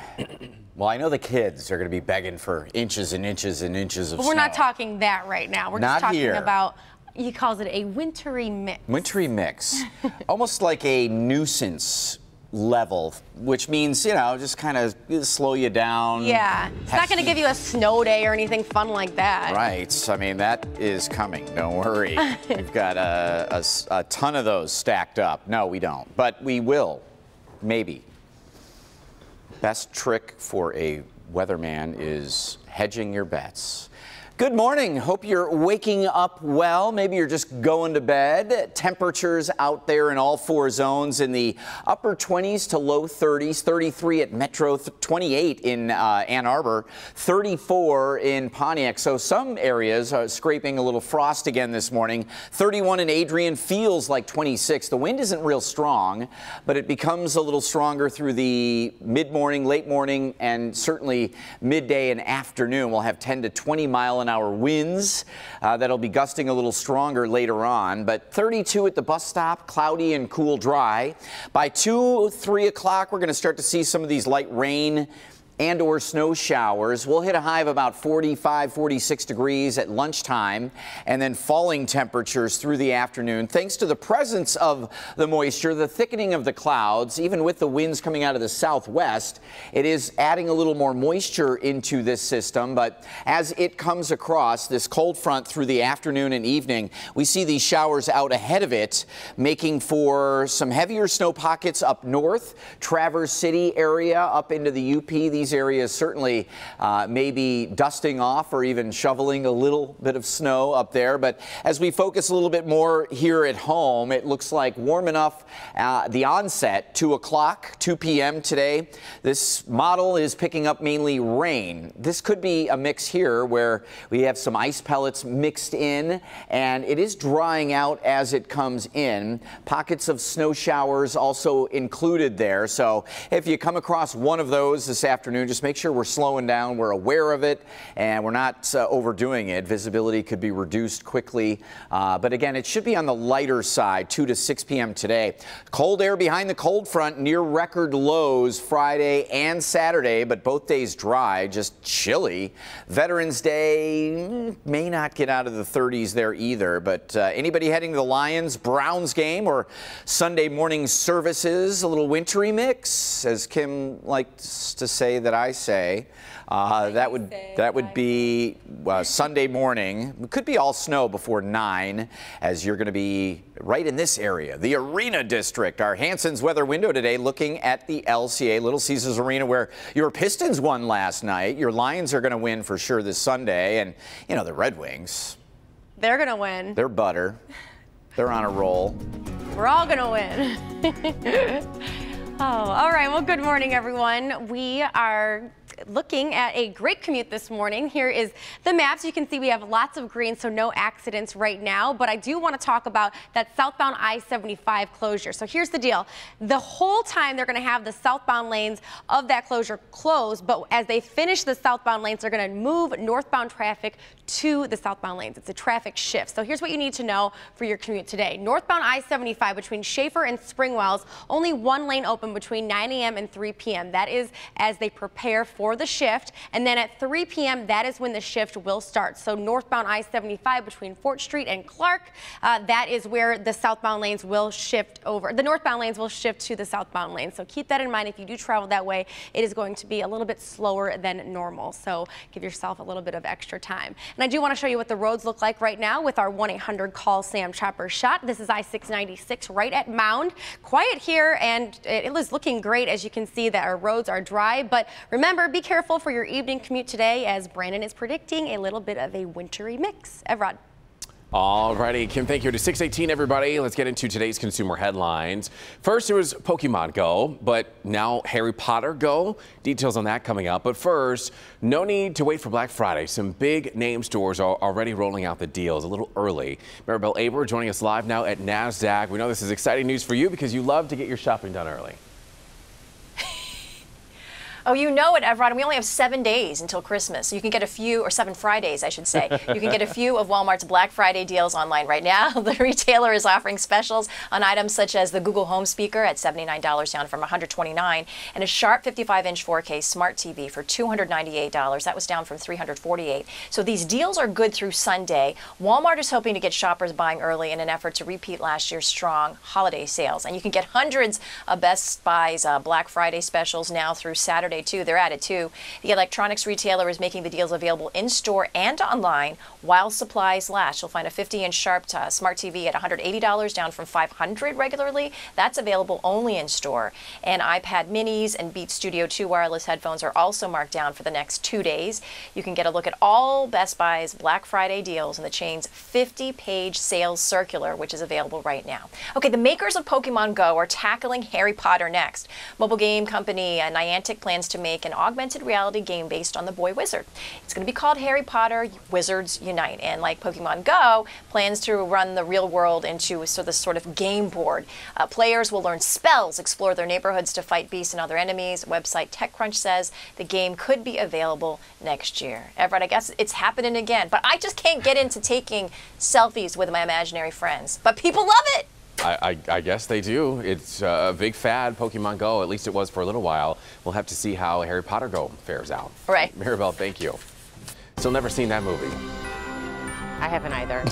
Well, I know the kids are going to be begging for inches and inches and inches of snow. But we're not talking that right now. We're not just talking here. about. He calls it a wintry mix. Wintry mix, almost like a nuisance level, which means, you know, just kind of slow you down. Yeah, it's not going to give you a snow day or anything fun like that. Right. I mean, that is coming. Don't worry. We've got a ton of those stacked up. No, we don't, but we will. Maybe. Best trick for a weatherman is hedging your bets. Good morning. Hope you're waking up well. Maybe you're just going to bed. Temperatures out there in all 4 zones in the upper 20s to low 30s. 33 at Metro, 28 in Ann Arbor, 34 in Pontiac. So some areas are scraping a little frost again this morning. 31 in Adrian, feels like 26. The wind isn't real strong, but it becomes a little stronger through the mid-morning, late morning, and certainly midday and afternoon. We'll have 10 to 20 mile-an-hour winds that'll be gusting a little stronger later on, but 32 at the bus stop, cloudy and cool dry. By 2, 3 o'clock, we're going to start to see some of these light rain and or snow showers. We'll hit a high of about 45, 46 degrees at lunchtime, and then falling temperatures through the afternoon. Thanks to the presence of the moisture, the thickening of the clouds, even with the winds coming out of the southwest, it is adding a little more moisture into this system. But as it comes across this cold front through the afternoon and evening, we see these showers out ahead of it, making for some heavier snow pockets up north, Traverse City area up into the UP. These areas certainly maybe dusting off or even shoveling a little bit of snow up there. But as we focus a little bit more here at home, it looks like warm enough. The onset, 2 o'clock, 2 p.m. today. This model is picking up mainly rain. This could be a mix here where we have some ice pellets mixed in, and it is drying out as it comes in. Pockets of snow showers also included there. So if you come across one of those this afternoon, just make sure we're slowing down, we're aware of it, and we're not overdoing it. Visibility could be reduced quickly, but again, it should be on the lighter side, 2 to 6 p.m. today. Cold air behind the cold front, near record lows Friday and Saturday, but both days dry, just chilly. Veterans Day may not get out of the 30s there either, but anybody heading to the Lions Browns game or Sunday morning services, a little wintry mix, as Kim likes to say that I say. That would be Sunday morning. It could be all snow before 9, as you're going to be right in this area, the Arena District. Our Hanson's weather window today looking at the LCA, Little Caesars Arena, where your Pistons won last night. Your Lions are going to win for sure this Sunday, and you know the Red Wings. They're going to win. They're butter. They're on a roll. We're all going to win. Oh, all right. Well, good morning, everyone. We are looking at a great commute this morning. Here is the maps. You can see we have lots of green, so no accidents right now. But I do want to talk about that southbound I-75 closure. So here's the deal. The whole time they're going to have the southbound lanes of that closure closed, but as they finish the southbound lanes, they're going to move northbound traffic to the southbound lanes. It's a traffic shift. So here's what you need to know for your commute today. Northbound I-75 between Schaefer and Springwells, only one lane open between 9 a.m. and 3 p.m. That is as they prepare for the shift. And then at 3 p.m., that is when the shift will start. So northbound I-75 between Fort Street and Clark, that is where the southbound lanes will shift over. The northbound lanes will shift to the southbound lanes. So keep that in mind. If you do travel that way, it is going to be a little bit slower than normal. So give yourself a little bit of extra time. And I do want to show you what the roads look like right now with our 1-800-CALL-SAM Chopper shot. This is I-696 right at Mound. Quiet here, and it is looking great. As you can see that our roads are dry, but remember, be careful for your evening commute today, as Brandon is predicting a little bit of a wintry mix. Evrod. All righty, Kim, thank you. To 6:18, everybody. Let's get into today's consumer headlines. First, it was Pokemon Go, but now Harry Potter Go. Details on that coming up. But first, no need to wait for Black Friday. Some big name stores are already rolling out the deals a little early. Maribel Aber joining us live now at NASDAQ. We know this is exciting news for you because you love to get your shopping done early. Oh, you know it, Evrod. We only have 7 days until Christmas. So you can get a few, or 7 Fridays, I should say. You can get a few of Walmart's Black Friday deals online right now. The retailer is offering specials on items such as the Google Home speaker at $79 down from $129, and a Sharp 55-inch 4K smart TV for $298. That was down from $348. So these deals are good through Sunday. Walmart is hoping to get shoppers buying early in an effort to repeat last year's strong holiday sales. And you can get hundreds of Best Buy's Black Friday specials now through Saturday. Too. They're at it too. The electronics retailer is making the deals available in store and online while supplies last. You'll find a 50-inch Sharp smart TV at $180 down from $500 regularly. That's available only in store. And iPad minis and Beats Studio 2 wireless headphones are also marked down for the next 2 days. You can get a look at all Best Buy's Black Friday deals in the chain's 50-page sales circular, which is available right now. Okay, the makers of Pokemon Go are tackling Harry Potter next. Mobile game company Niantic plans to make an augmented reality game based on the boy wizard. It's going to be called Harry Potter Wizards Unite, and like Pokemon Go, plans to run the real world into this sort of game board. Players will learn spells, explore their neighborhoods to fight beasts and other enemies. Website TechCrunch says the game could be available next year. Everett, I guess it's happening again, but I just can't get into taking selfies with my imaginary friends. But people love it. I guess they do. It's a big fad, Pokemon Go. At least it was for a little while. We'll have to see how Harry Potter Go fares out. Right. Maribel, thank you. Still never seen that movie. I haven't either.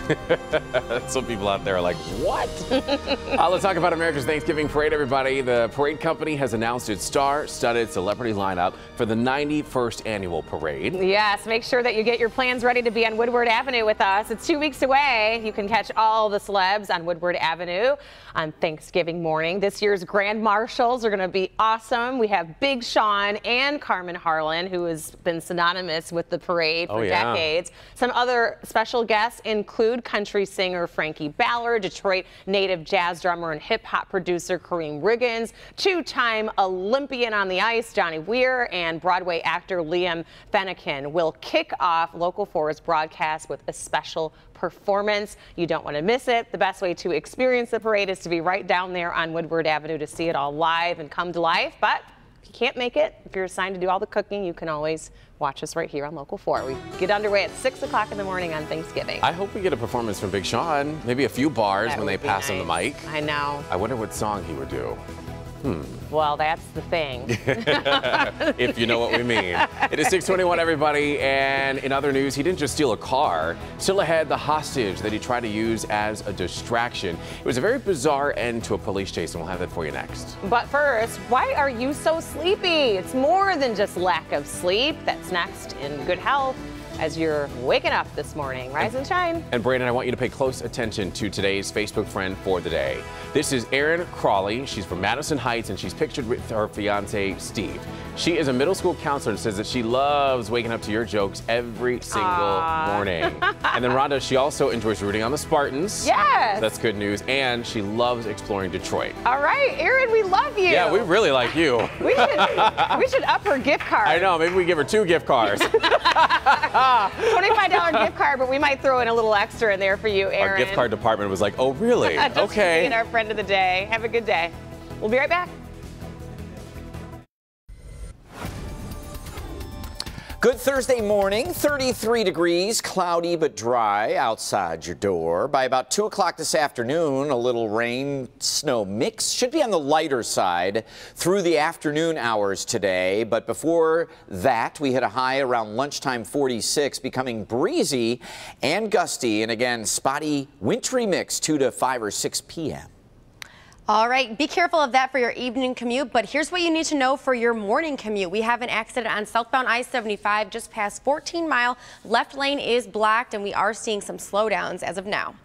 Some people out there are like, what? Let's talk about America's Thanksgiving Parade, everybody. The parade company has announced its star-studded celebrity lineup for the 91st annual parade. Yes, make sure that you get your plans ready to be on Woodward Avenue with us. It's 2 weeks away. You can catch all the celebs on Woodward Avenue on Thanksgiving morning. This year's Grand Marshals are going to be awesome. We have Big Sean and Carmen Harlan, who has been synonymous with the parade for decades. Some other special guests include country singer Frankie Ballard, Detroit native jazz drummer and hip-hop producer Kareem Riggins, two-time Olympian on the ice Johnny Weir, and Broadway actor Liam Fennekin will kick off Local 4's broadcast with a special performance. You don't want to miss it. The best way to experience the parade is to be right down there on Woodward Avenue to see it all live and come to life. But if you can't make it, if you're assigned to do all the cooking, you can always watch us right here on Local 4. We get underway at 6 o'clock in the morning on Thanksgiving. I hope we get a performance from Big Sean. Maybe a few bars when they pass him the mic. I know. I wonder what song he would do. Well, that's the thing. If you know what we mean. It is 6:21, everybody, and in other news, he didn't just steal a car. Still ahead, the hostage that he tried to use as a distraction. It was a very bizarre end to a police chase, and we'll have that for you next. But first, why are you so sleepy? It's more than just lack of sleep. That's next in Good Health. as you're waking up this morning. Rise and shine. And Brandon, I want you to pay close attention to today's Facebook friend for the day. This is Erin Crawley. She's from Madison Heights, and she's pictured with her fiance, Steve. She is a middle school counselor and says that she loves waking up to your jokes every single morning. And then Rhonda, she also enjoys rooting on the Spartans. Yes. That's good news. And she loves exploring Detroit. All right, Erin, we love you. Yeah, we really like you. We should up her gift card. I know, maybe we give her 2 gift cards. $25 gift card, but we might throw in a little extra in there for you, Erin. Our gift card department was like, oh, really? Just Okay. being our friend of the day. Have a good day. We'll be right back. Good Thursday morning, 33 degrees, cloudy but dry outside your door. By about 2 o'clock this afternoon, a little rain, snow mix should be on the lighter side through the afternoon hours today. But before that, we hit a high around lunchtime 46, becoming breezy and gusty. And again, spotty, wintry mix 2 to 5 or 6 p.m. All right, be careful of that for your evening commute, but here's what you need to know for your morning commute. We have an accident on southbound I-75 just past 14 Mile. Left lane is blocked, and we are seeing some slowdowns as of now.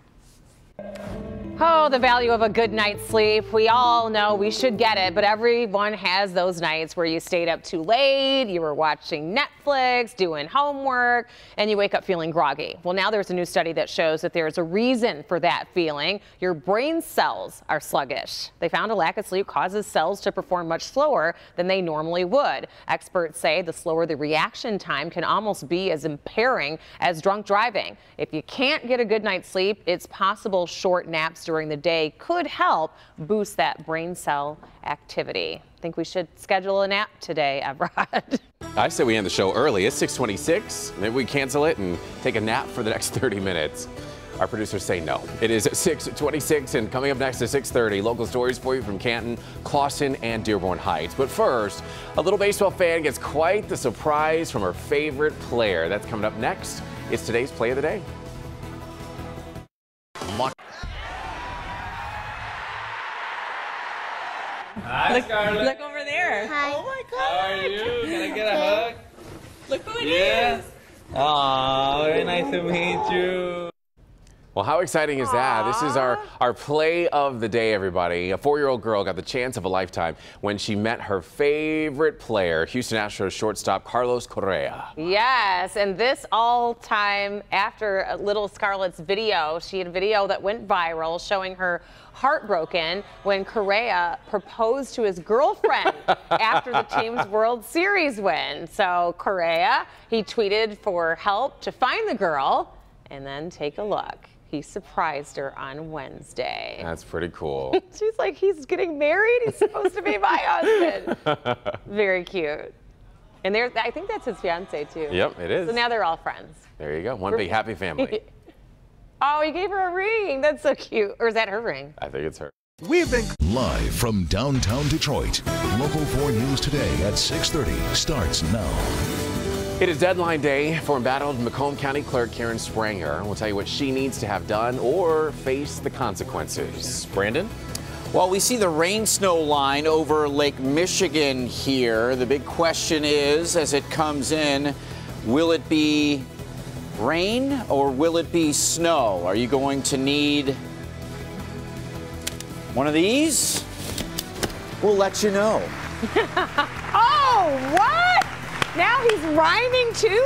Oh, the value of a good night's sleep. We all know we should get it, but everyone has those nights where you stayed up too late, you were watching Netflix, doing homework, and you wake up feeling groggy. Well, now there's a new study that shows that there's a reason for that feeling. Your brain cells are sluggish. They found a lack of sleep causes cells to perform much slower than they normally would. Experts say the slower the reaction time can almost be as impairing as drunk driving. If you can't get a good night's sleep, it's possible short naps during the day could help boost that brain cell activity. Think we should schedule a nap today, Evrod? I say we end the show early. It's 6:26. Maybe we cancel it and take a nap for the next 30 minutes. Our producers say no. It is 6:26, and coming up next at 6:30, local stories for you from Canton, Clawson, and Dearborn Heights. But first, a little baseball fan gets quite the surprise from her favorite player. That's coming up next. It's today's Play of the Day. Hi, Scarlett. Look over there. Hi. Oh my God. How are you? Can I get a hug? Look who it is. Aw, very nice to meet you. Well, how exciting is that? This is our play of the day, everybody. A 4-year-old girl got the chance of a lifetime when she met her favorite player, Houston Astros shortstop Carlos Correa. Yes, and this all time after little Scarlett's video. She had a video that went viral showing her heartbroken when Correa proposed to his girlfriend after the team's World Series win. So Correa, he tweeted for help to find the girl, and then take a look. He surprised her on Wednesday. That's pretty cool. She's like, he's getting married? He's supposed to be my husband. Very cute. And I think that's his fiance, too. Yep, it is. So now they're all friends. There you go. One big happy family. Oh, he gave her a ring. That's so cute. Or is that her ring? I think it's her. We've been live from downtown Detroit. Local 4 News Today at 6:30 starts now. It is deadline day for embattled Macomb County Clerk Karen Spranger. We'll tell you what she needs to have done or face the consequences. Brandon? Well, we see the rain-snow line over Lake Michigan here. The big question is, as it comes in, will it be rain or will it be snow? Are you going to need one of these? We'll let you know. Oh, what? Now he's rhyming too?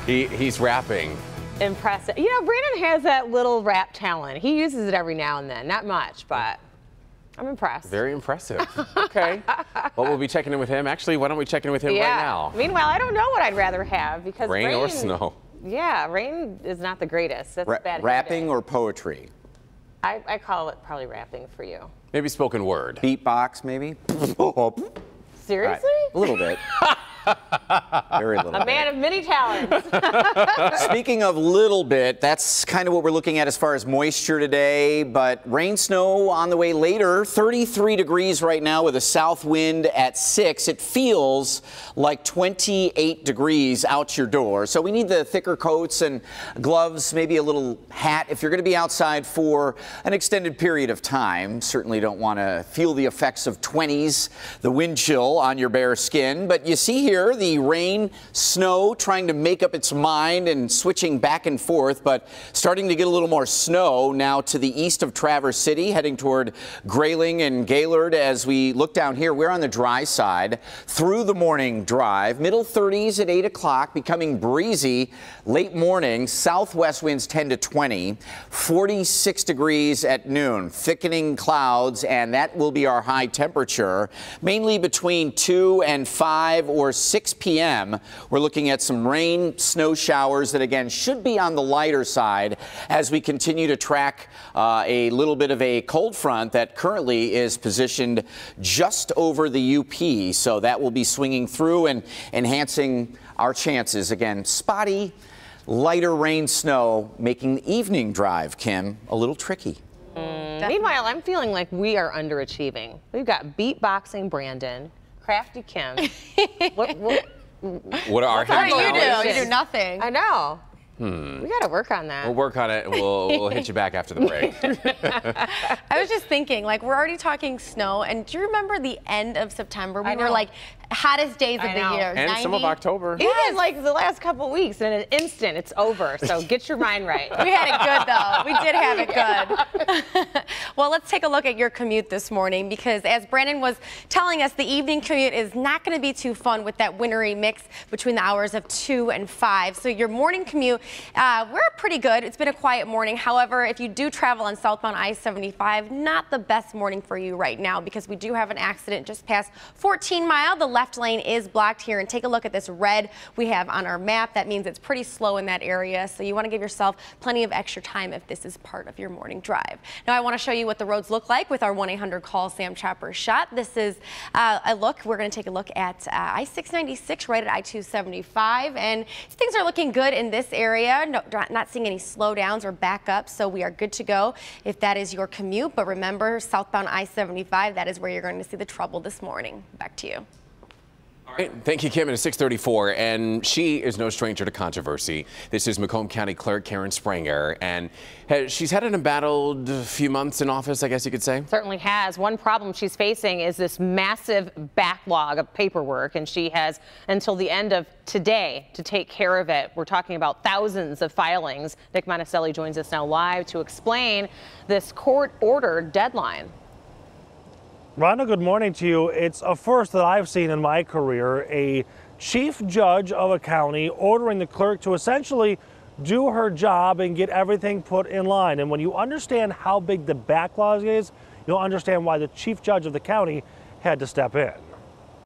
He's rapping. Impressive. You know, Brandon has that little rap talent. He uses it every now and then. Not much, but I'm impressed. Very impressive. Okay. Well, we'll be checking in with him. Actually, why don't we check in with him right now? Meanwhile, I don't know what I'd rather have because rain or snow. Yeah, rain is not the greatest. That's a bad rapping or poetry? I call it probably rapping for you. Maybe spoken word. Beatbox, maybe? Seriously? Right. A little bit. Very little. A man of many talents. Speaking of little bit, that's kind of what we're looking at as far as moisture today, but rain, snow on the way later. 33 degrees right now with a south wind at 6. It feels like 28 degrees out your door. So we need the thicker coats and gloves, maybe a little hat if you're going to be outside for an extended period of time. Certainly don't want to feel the effects of 20s, the wind chill on your bare skin. But you see here here. The rain, snow trying to make up its mind and switching back and forth, but starting to get a little more snow now to the east of Traverse City, heading toward Grayling and Gaylord. As we look down here, we're on the dry side through the morning drive. Middle 30s at 8 o'clock, becoming breezy late morning. Southwest winds 10 to 20, 46 degrees at noon. Thickening clouds, and that will be our high temperature. Mainly between 2 and 5 or 6 p.m. We're looking at some rain, snow showers that again should be on the lighter side as we continue to track a little bit of a cold front that currently is positioned just over the UP. So that will be swinging through and enhancing our chances. Again, spotty, lighter rain, snow, making the evening drive, Kim, a little tricky. Meanwhile, I'm feeling like we are underachieving. We've got beatboxing Brandon, crafty Kim. What are our you do nothing. I know. We got to work on that. We'll work on it. We'll hit you back after the break. I was just thinking, like, we're already talking snow, and do you remember the end of September? We were like hottest days of the year. And 90? Some of October. Even like the last couple weeks, in an instant, it's over. So get your mind right. We had it good, though. We did have it good. Well, let's take a look at your commute this morning, because as Brandon was telling us, the evening commute is not going to be too fun with that wintry mix between the hours of 2 and 5. So your morning commute, we're pretty good. It's been a quiet morning. However, if you do travel on southbound I-75, not the best morning for you right now, because we do have an accident just past 14 Mile. The left lane is blocked here, and take a look at this red we have on our map. That means it's pretty slow in that area, so you want to give yourself plenty of extra time if this is part of your morning drive. Now I want to show you what the roads look like with our 1-800-CALL Sam Chopper shot. This is a look. We're going to take a look at I-696 right at I-275, and things are looking good in this area. No, not seeing any slowdowns or backups, so we are good to go if that is your commute. But remember, southbound I-75, that is where you're going to see the trouble this morning. Back to you. All right, thank you, Kim. It is 6:34, and she is no stranger to controversy. This is Macomb County Clerk Karen Springer, and she's had an embattled few months in office, I guess you could say. Certainly has. One problem she's facing is this massive backlog of paperwork, and she has until the end of today to take care of it. We're talking about thousands of filings. Nick Monticelli joins us now live to explain this court-ordered deadline. Rhonda, good morning to you. It's a first that I've seen in my career, a chief judge of a county ordering the clerk to essentially do her job and get everything put in line. And when you understand how big the backlog is, you'll understand why the chief judge of the county had to step in.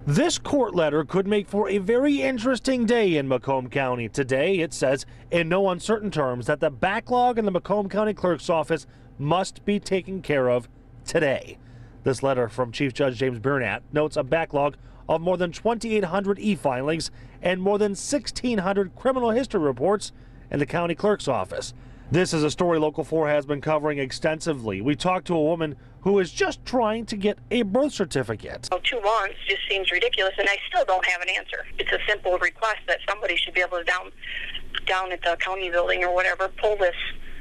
This court letter could make for a very interesting day in Macomb County. Today, it says in no uncertain terms that the backlog in the Macomb County Clerk's office must be taken care of today. This letter from Chief Judge James Burnett notes a backlog of more than 2,800 e-filings and more than 1,600 criminal history reports in the county clerk's office. This is a story Local 4 has been covering extensively. We talked to a woman who is just trying to get a birth certificate. 2 months just seems ridiculous, and I still don't have an answer. It's a simple request that somebody should be able to down at the county building or whatever, pull this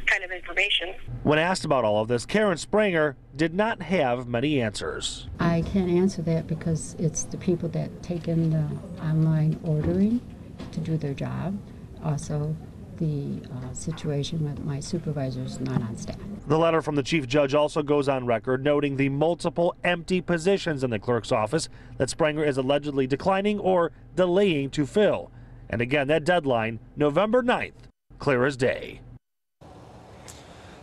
kind of information. When asked about all of this, Karen Springer did not have many answers. I can't answer that because it's the people that take in the online ordering to do their job. Also, the situation with my supervisors not on staff. The letter from the chief judge also goes on record noting the multiple empty positions in the clerk's office that Springer is allegedly declining or delaying to fill. And again, that deadline, November 9th, clear as day.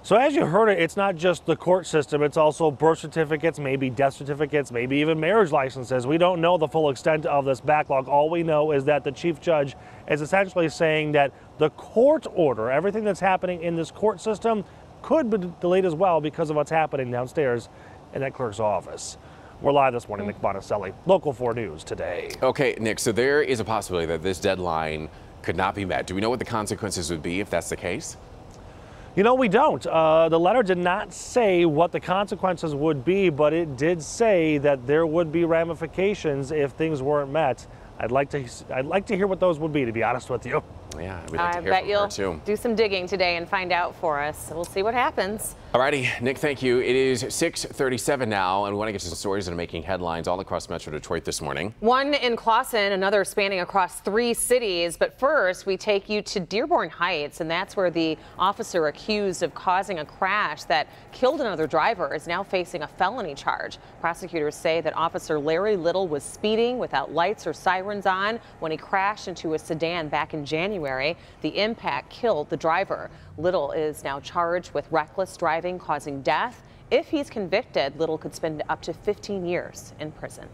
So as you heard it, it's not just the court system, it's also birth certificates, maybe death certificates, maybe even marriage licenses. We don't know the full extent of this backlog. All we know is that the chief judge is essentially saying that the court order, everything that's happening in this court system, could be delayed as well because of what's happening downstairs in that clerk's office. We're live this morning, Nick Monticelli, Local 4 News today. Okay, Nick, so there is a possibility that this deadline could not be met. Do we know what the consequences would be if that's the case? You know, we don't. The letter did not say what the consequences would be, but it did say that there would be ramifications if things weren't met. I'd like to hear what those would be, to be honest with you. Yeah, we'd like to I hear bet from you'll her too. do some digging today and find out for us. We'll see what happens. Alrighty, Nick, thank you. It is 6:37 now, and we want to get to some stories that are making headlines all across Metro Detroit this morning. One in Clawson, another spanning across 3 cities. But first, we take you to Dearborn Heights, and that's where the officer accused of causing a crash that killed another driver is now facing a felony charge. Prosecutors say that Officer Larry Little was speeding without lights or sirens on when he crashed into a sedan back in January. The impact killed the driver. Little is now charged with reckless driving causing death. If he's convicted, Little could spend up to 15 years in prison.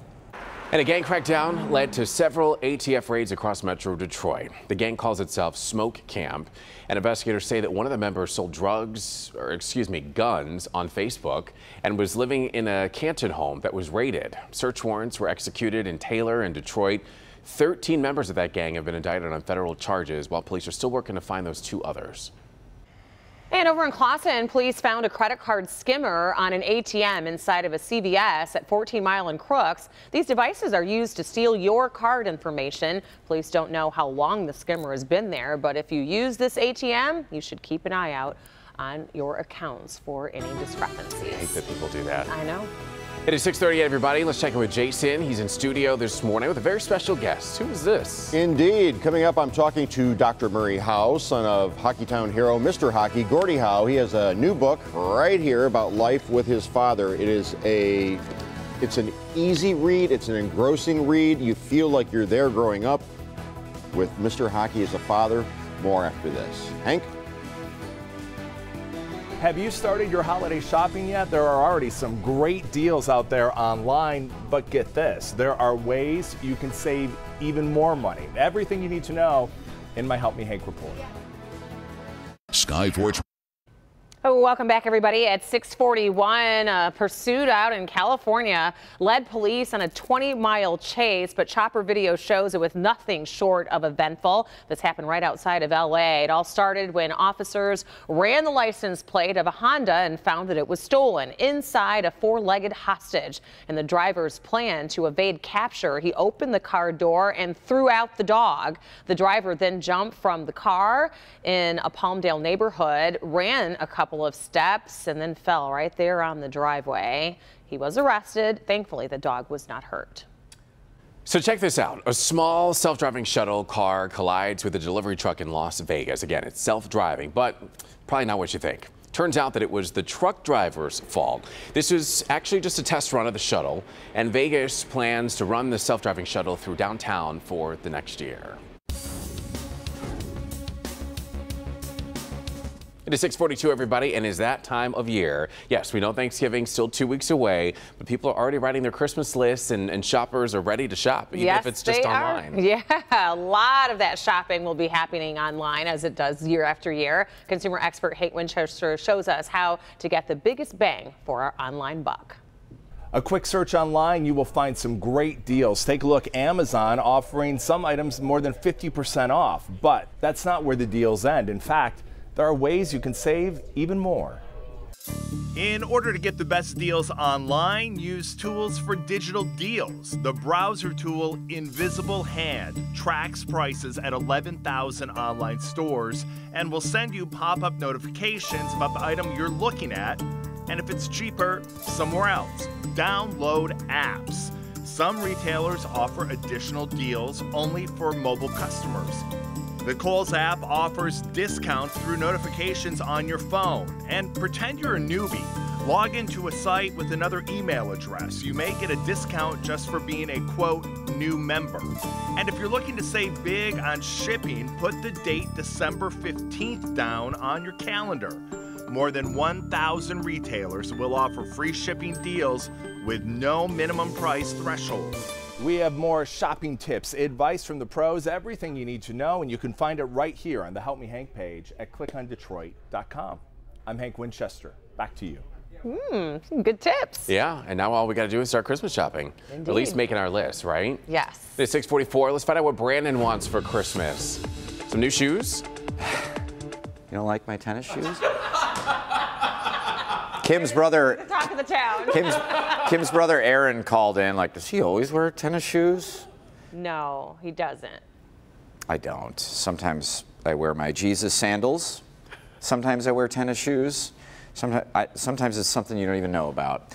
And a gang crackdown led to several ATF raids across Metro Detroit. The gang calls itself Smoke Camp, and investigators say that one of the members sold guns on Facebook and was living in a Canton home that was raided. Search warrants were executed in Taylor and Detroit. 13 members of that gang have been indicted on federal charges, while police are still working to find those 2 others. And over in Clawson, police found a credit card skimmer on an ATM inside of a CVS at 14 Mile and Crooks. These devices are used to steal your card information. Police don't know how long the skimmer has been there, but if you use this ATM, you should keep an eye out on your accounts for any discrepancies. I hate that people do that. I know. It is 6:38, everybody. Let's check in with Jason. He's in studio this morning with a very special guest. Who is this? Indeed. Coming up, I'm talking to Dr. Murray Howe, son of Hockeytown hero Mr. Hockey, Gordie Howe. He has a new book right here about life with his father. It's an easy read. It's an engrossing read. You feel like you're there growing up with Mr. Hockey as a father. More after this. Hank? Have you started your holiday shopping yet? There are already some great deals out there online, but get this, there are ways you can save even more money. Everything you need to know in my Help Me Hank report. Skyforge. Oh, welcome back, everybody. At 6:41, a pursuit out in California led police on a 20-mile chase, but chopper video shows it was nothing short of eventful. This happened right outside of L.A. It all started when officers ran the license plate of a Honda and found that it was stolen inside a 4-legged hostage. And the driver's plan to evade capture, he opened the car door and threw out the dog. The driver then jumped from the car in a Palmdale neighborhood, ran a couple of steps, and then fell right there on the driveway. He was arrested. Thankfully, the dog was not hurt. So check this out. A small self-driving shuttle car collides with a delivery truck in Las Vegas. Again, it's self-driving, but probably not what you think. Turns out that it was the truck driver's fault. This was actually just a test run of the shuttle, and Vegas plans to run the self-driving shuttle through downtown for the next year. It is 6:42, everybody, and is that time of year. Yes, we know Thanksgiving's still 2 weeks away, but people are already writing their Christmas lists, and shoppers are ready to shop, even if it's just online. Yeah, a lot of that shopping will be happening online, as it does year after year. Consumer expert Hank Winchester shows us how to get the biggest bang for our online buck. A quick search online, you will find some great deals. Take a look, Amazon offering some items more than 50% off, but that's not where the deals end. In fact, there are ways you can save even more. In order to get the best deals online, use tools for digital deals. The browser tool Invisible Hand tracks prices at 11,000 online stores and will send you pop-up notifications about the item you're looking at, and if it's cheaper, somewhere else. Download apps. Some retailers offer additional deals only for mobile customers. The Kohl's app offers discounts through notifications on your phone. And pretend you're a newbie. Log into a site with another email address. You may get a discount just for being a, quote, new member. And if you're looking to save big on shipping, put the date December 15th down on your calendar. More than 1,000 retailers will offer free shipping deals with no minimum price threshold. We have more shopping tips, advice from the pros, everything you need to know, and you can find it right here on the Help Me Hank page at clickondetroit.com. I'm Hank Winchester. Back to you. Some good tips. Yeah, and now all we got to do is start Christmas shopping. Indeed. At least making our list, right? Yes. It's 6:44. Let's find out what Brandon wants for Christmas. Some new shoes? You don't like my tennis shoes? Kim's brother, The talk of the town. Kim's brother Aaron called in, like, does he always wear tennis shoes? No, he doesn't. I don't. Sometimes I wear my Jesus sandals. Sometimes I wear tennis shoes. Sometimes it's something you don't even know about.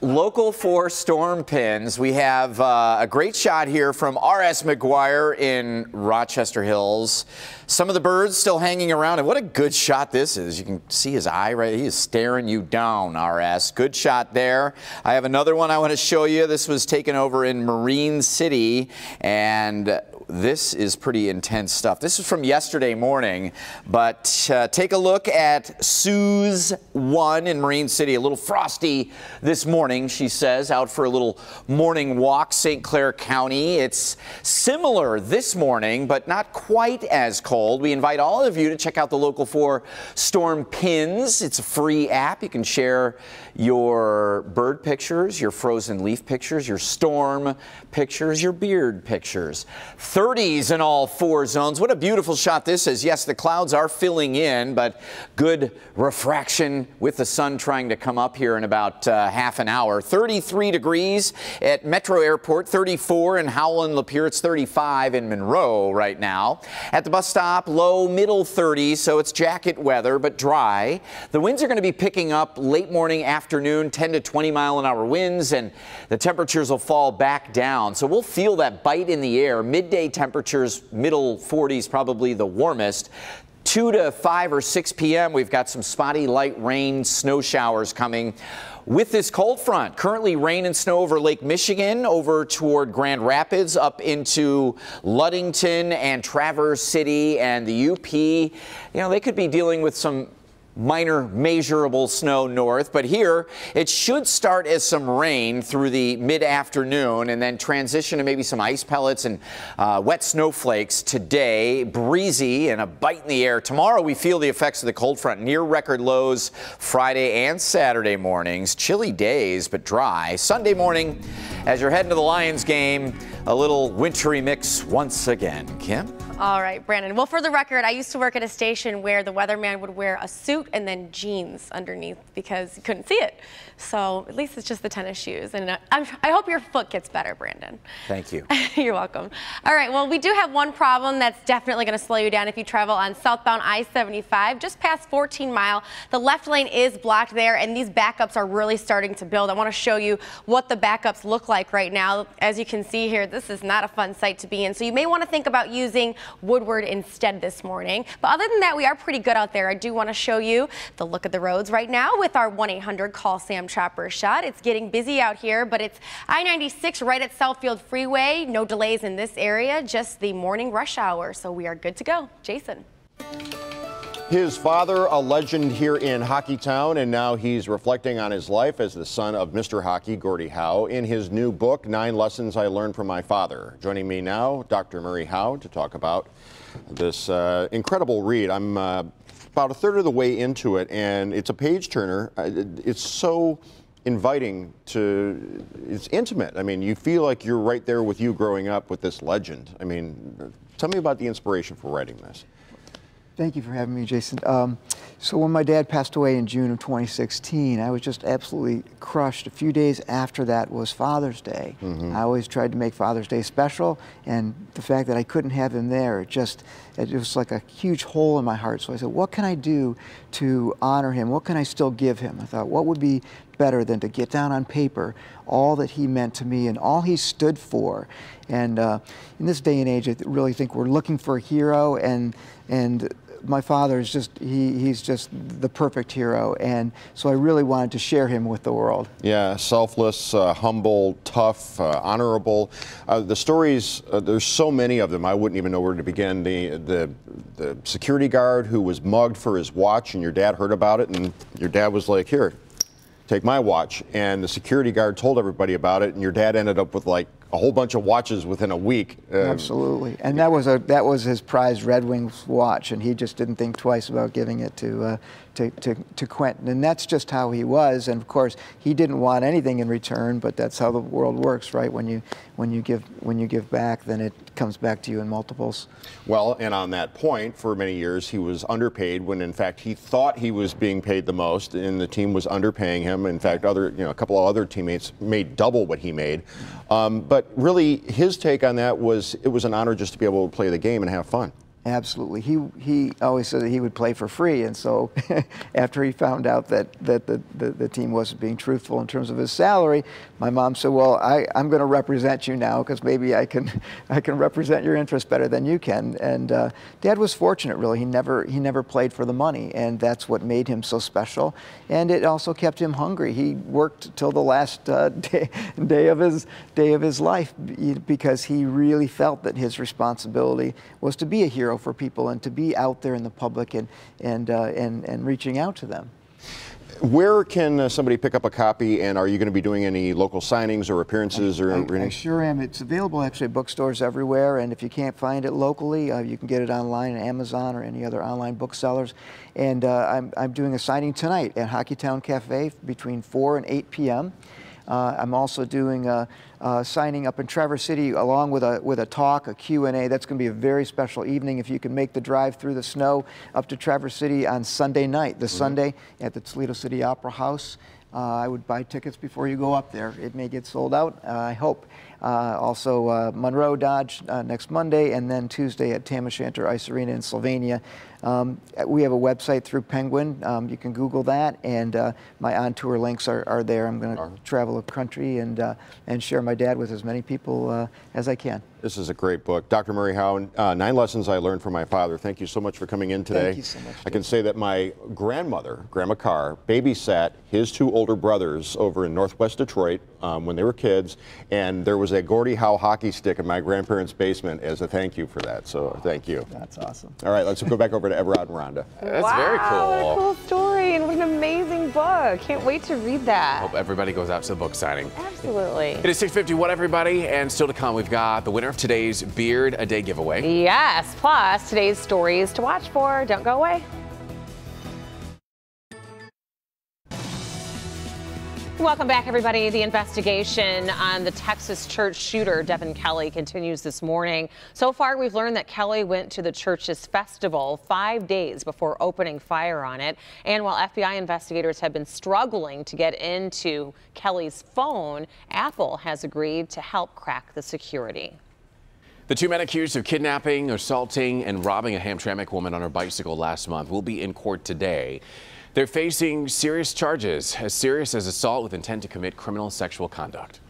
Local 4 storm pins. We have a great shot here from R.S. McGuire in Rochester Hills. Some of the birds still hanging around, and what a good shot this is. You can see his eye right. He is staring you down, R.S. Good shot there. I have another one I want to show you. This was taken over in Marine City, and this is pretty intense stuff. This is from yesterday morning, but take a look at Sue's 1 in Marine City. A little frosty this morning, she says, out for a little morning walk, St. Clair County. It's similar this morning, but not quite as cold. We invite all of you to check out the Local 4 Storm Pins. It's a free app. You can share your bird pictures, your frozen leaf pictures, your storm pictures, your beard pictures. 30s in all 4 zones. What a beautiful shot this is. Yes, the clouds are filling in, but good refraction with the sun trying to come up here in about half an hour. 33 degrees at Metro Airport, 34 in Howland Lapeer. It's 35 in Monroe right now. At the bus stop, low middle 30s, so it's jacket weather, but dry. The winds are going to be picking up late morning, afternoon, 10 to 20 mile-an-hour winds, and the temperatures will fall back down. So we'll feel that bite in the air. Midday temperatures, middle 40s, probably the warmest. 2 to 5 or 6 p.m., we've got some spotty light rain, snow showers coming with this cold front. Currently rain and snow over Lake Michigan, over toward Grand Rapids, up into Ludington and Traverse City and the UP. You know, they could be dealing with some minor measurable snow north, but here it should start as some rain through the mid-afternoon and then transition to maybe some ice pellets and wet snowflakes today. Breezy and a bite in the air. Tomorrow we feel the effects of the cold front. Near record lows Friday and Saturday mornings. Chilly days, but dry. Sunday morning, as you're heading to the Lions game, a little wintry mix once again. Kim? All right, Brandon. Well, for the record, I used to work at a station where the weatherman would wear a suit and then jeans underneath because you couldn't see it. So at least it's just the tennis shoes. And I hope your foot gets better, Brandon. Thank you. You're welcome. All right, well, we do have one problem that's definitely going to slow you down if you travel on southbound I-75, just past 14 Mile. The left lane is blocked there, and these backups are really starting to build. I want to show you what the backups look like right now. As you can see here, this is not a fun sight to be in. So you may want to think about using Woodward instead this morning. But other than that, we are pretty good out there. I do want to show you the look of the roads right now with our 1-800-CALL-SAM Chopper shot. It's getting busy out here, but it's I-96 right at Southfield Freeway. No delays in this area, just the morning rush hour. So we are good to go. Jason. His father, a legend here in Hockeytown, and now he's reflecting on his life as the son of Mr. Hockey, Gordie Howe, in his new book, 9 Lessons I Learned from My Father. Joining me now, Dr. Murray Howe, to talk about this incredible read. I'm about a third of the way into it, and it's a page-turner. It's so inviting it's intimate. I mean, you feel like you're right there with you growing up with this legend. I mean, tell me about the inspiration for writing this. Thank you for having me, Jason. So when my dad passed away in June of 2016, I was just absolutely crushed. A few days after that was Father's Day. I always tried to make Father's Day special, and the fact that I couldn't have him there, it was like a huge hole in my heart. So I said, what can I do to honor him? What can I still give him? I thought, what would be better than to get down on paper all that he meant to me and all he stood for? And in this day and age, I really think we're looking for a hero, and my father is he's just the perfect hero, and so I really wanted to share him with the world. Yeah, selfless, humble, tough, honorable. The stories, there's so many of them, I wouldn't even know where to begin. The security guard who was mugged for his watch, and your dad heard about it, and your dad was like, here, take my watch. And the security guard told everybody about it, and your dad ended up with like a whole bunch of watches within a week. Absolutely, and that was his prized Red Wings watch, and he just didn't think twice about giving it to Quentin, and that's just how he was. And of course, he didn't want anything in return, but that's how the world works, right? When you give back, then it comes back to you in multiples. Well, and on that point, for many years he was underpaid when in fact he thought he was being paid the most, and the team was underpaying him. In fact, a couple of other teammates made double what he made. But really, his take on that was it was an honor just to be able to play the game and have fun. Absolutely. He always said that he would play for free, and so after he found out that the team wasn't being truthful in terms of his salary, my mom said, "Well, I'm going to represent you now because maybe I can represent your interests better than you can." And Dad was fortunate, really. He never played for the money, and that's what made him so special. And it also kept him hungry. He worked till the last day of his life because he really felt that his responsibility was to be a hero for people and to be out there in the public and reaching out to them. Where can somebody pick up a copy, and are you going to be doing any local signings or appearances? I sure am. It's available actually at bookstores everywhere, and if you can't find it locally, you can get it online at Amazon or any other online booksellers. And I'm doing a signing tonight at Hockeytown Cafe between 4 and 8 p.m. I'm also doing a signing up in Traverse City along with a talk, a Q&A. That's going to be a very special evening if you can make the drive through the snow up to Traverse City on Sunday night, this Sunday at the Toledo City Opera House. I would buy tickets before you go up there. It may get sold out, I hope. Also Monroe Dodge next Monday, and then Tuesday at Tam O'Shanter Ice Arena in Sylvania. We have a website through Penguin. You can Google that, and my on-tour links are there. I'm going to travel the country and share my dad with as many people as I can. This is a great book. Dr. Murray Howe, 9 Lessons I Learned from My Father. Thank you so much for coming in today. Thank you so much. I can say that my grandmother, Grandma Carr, babysat his 2 older brothers over in Northwest Detroit when they were kids, and there was a Gordie Howe hockey stick in my grandparents' basement as a thank you for that, so thank you. That's awesome. All right, let's go back over to Everard and Rhonda. That's very cool. What a cool story, and what an amazing book. Can't wait to read that. Hope everybody goes out to the book signing. Absolutely. It is 6:51, everybody, and still to come, we've got the winner of today's Beard a Day giveaway. Yes, plus today's stories to watch for. Don't go away. Welcome back, everybody. The investigation on the Texas church shooter, Devin Kelley, continues this morning. So far, we've learned that Kelley went to the church's festival 5 days before opening fire on it. And while FBI investigators have been struggling to get into Kelley's phone, Apple has agreed to help crack the security. The 2 men accused of kidnapping, assaulting, and robbing a Hamtramck woman on her bicycle last month will be in court today. They're facing serious charges, as serious as assault with intent to commit criminal sexual conduct.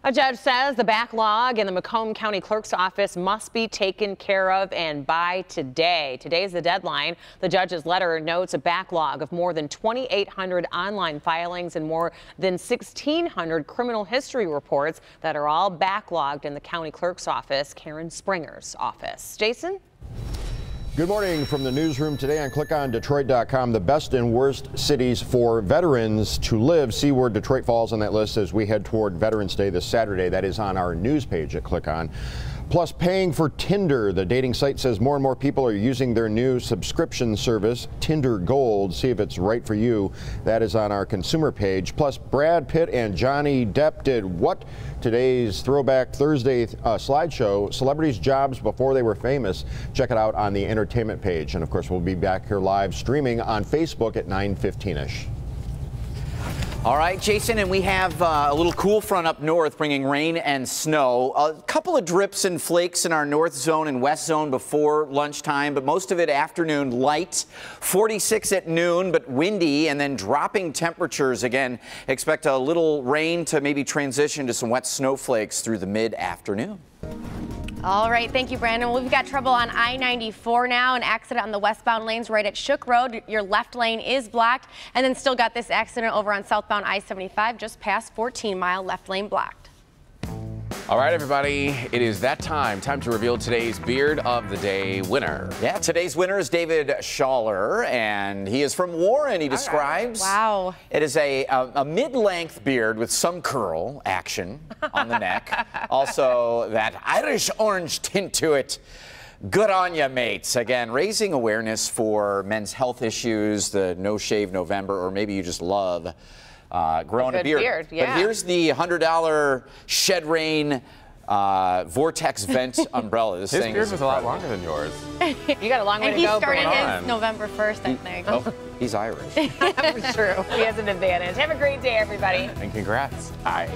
A judge says the backlog in the Macomb County Clerk's office must be taken care of, and by today. Today's the deadline. The judge's letter notes a backlog of more than 2,800 online filings and more than 1,600 criminal history reports that are all backlogged in the county clerk's office, Karen Springer's office. Jason? Good morning from the newsroom today on ClickOnDetroit.com. The best and worst cities for veterans to live. See where Detroit falls on that list as we head toward Veterans Day this Saturday. That is on our news page at Click On. Plus, paying for Tinder. The dating site says more and more people are using their new subscription service, Tinder Gold. See if it's right for you. That is on our consumer page. Plus, Brad Pitt and Johnny Depp did what? Today's Throwback Thursday slideshow, celebrities' jobs before they were famous. Check it out on the entertainment page. And of course, we'll be back here live streaming on Facebook at 9:15ish. All right, Jason, and we have a little cool front up north bringing rain and snow. A couple of drips and flakes in our north zone and west zone before lunchtime, but most of it afternoon light. 46 at noon, but windy, and then dropping temperatures again. Expect a little rain to maybe transition to some wet snowflakes through the mid-afternoon. All right, thank you, Brandon. Well, we've got trouble on I-94 now, an accident on the westbound lanes right at Shook Road. Your left lane is blocked, and then still got this accident over on southbound I-75 just past 14 Mile, left lane blocked. All right, everybody, it is that time to reveal today's Beard of the Day winner. Yeah, today's winner is David Schaller, and he is from Warren. He describes it as a mid-length beard with some curl action on the neck. Also, that Irish orange tint to it. Good on ya, mates. Again, raising awareness for men's health issues, the No Shave November, or maybe you just love growing a beard. Yeah. But here's the $100 Shed Rain Vortex Vent umbrella. This His thing beard is was a lot longer than yours. You got a long way to go. And he started his November 1st, I think. Oh, he's Irish. True. He has an advantage. Have a great day, everybody. And congrats. Hi.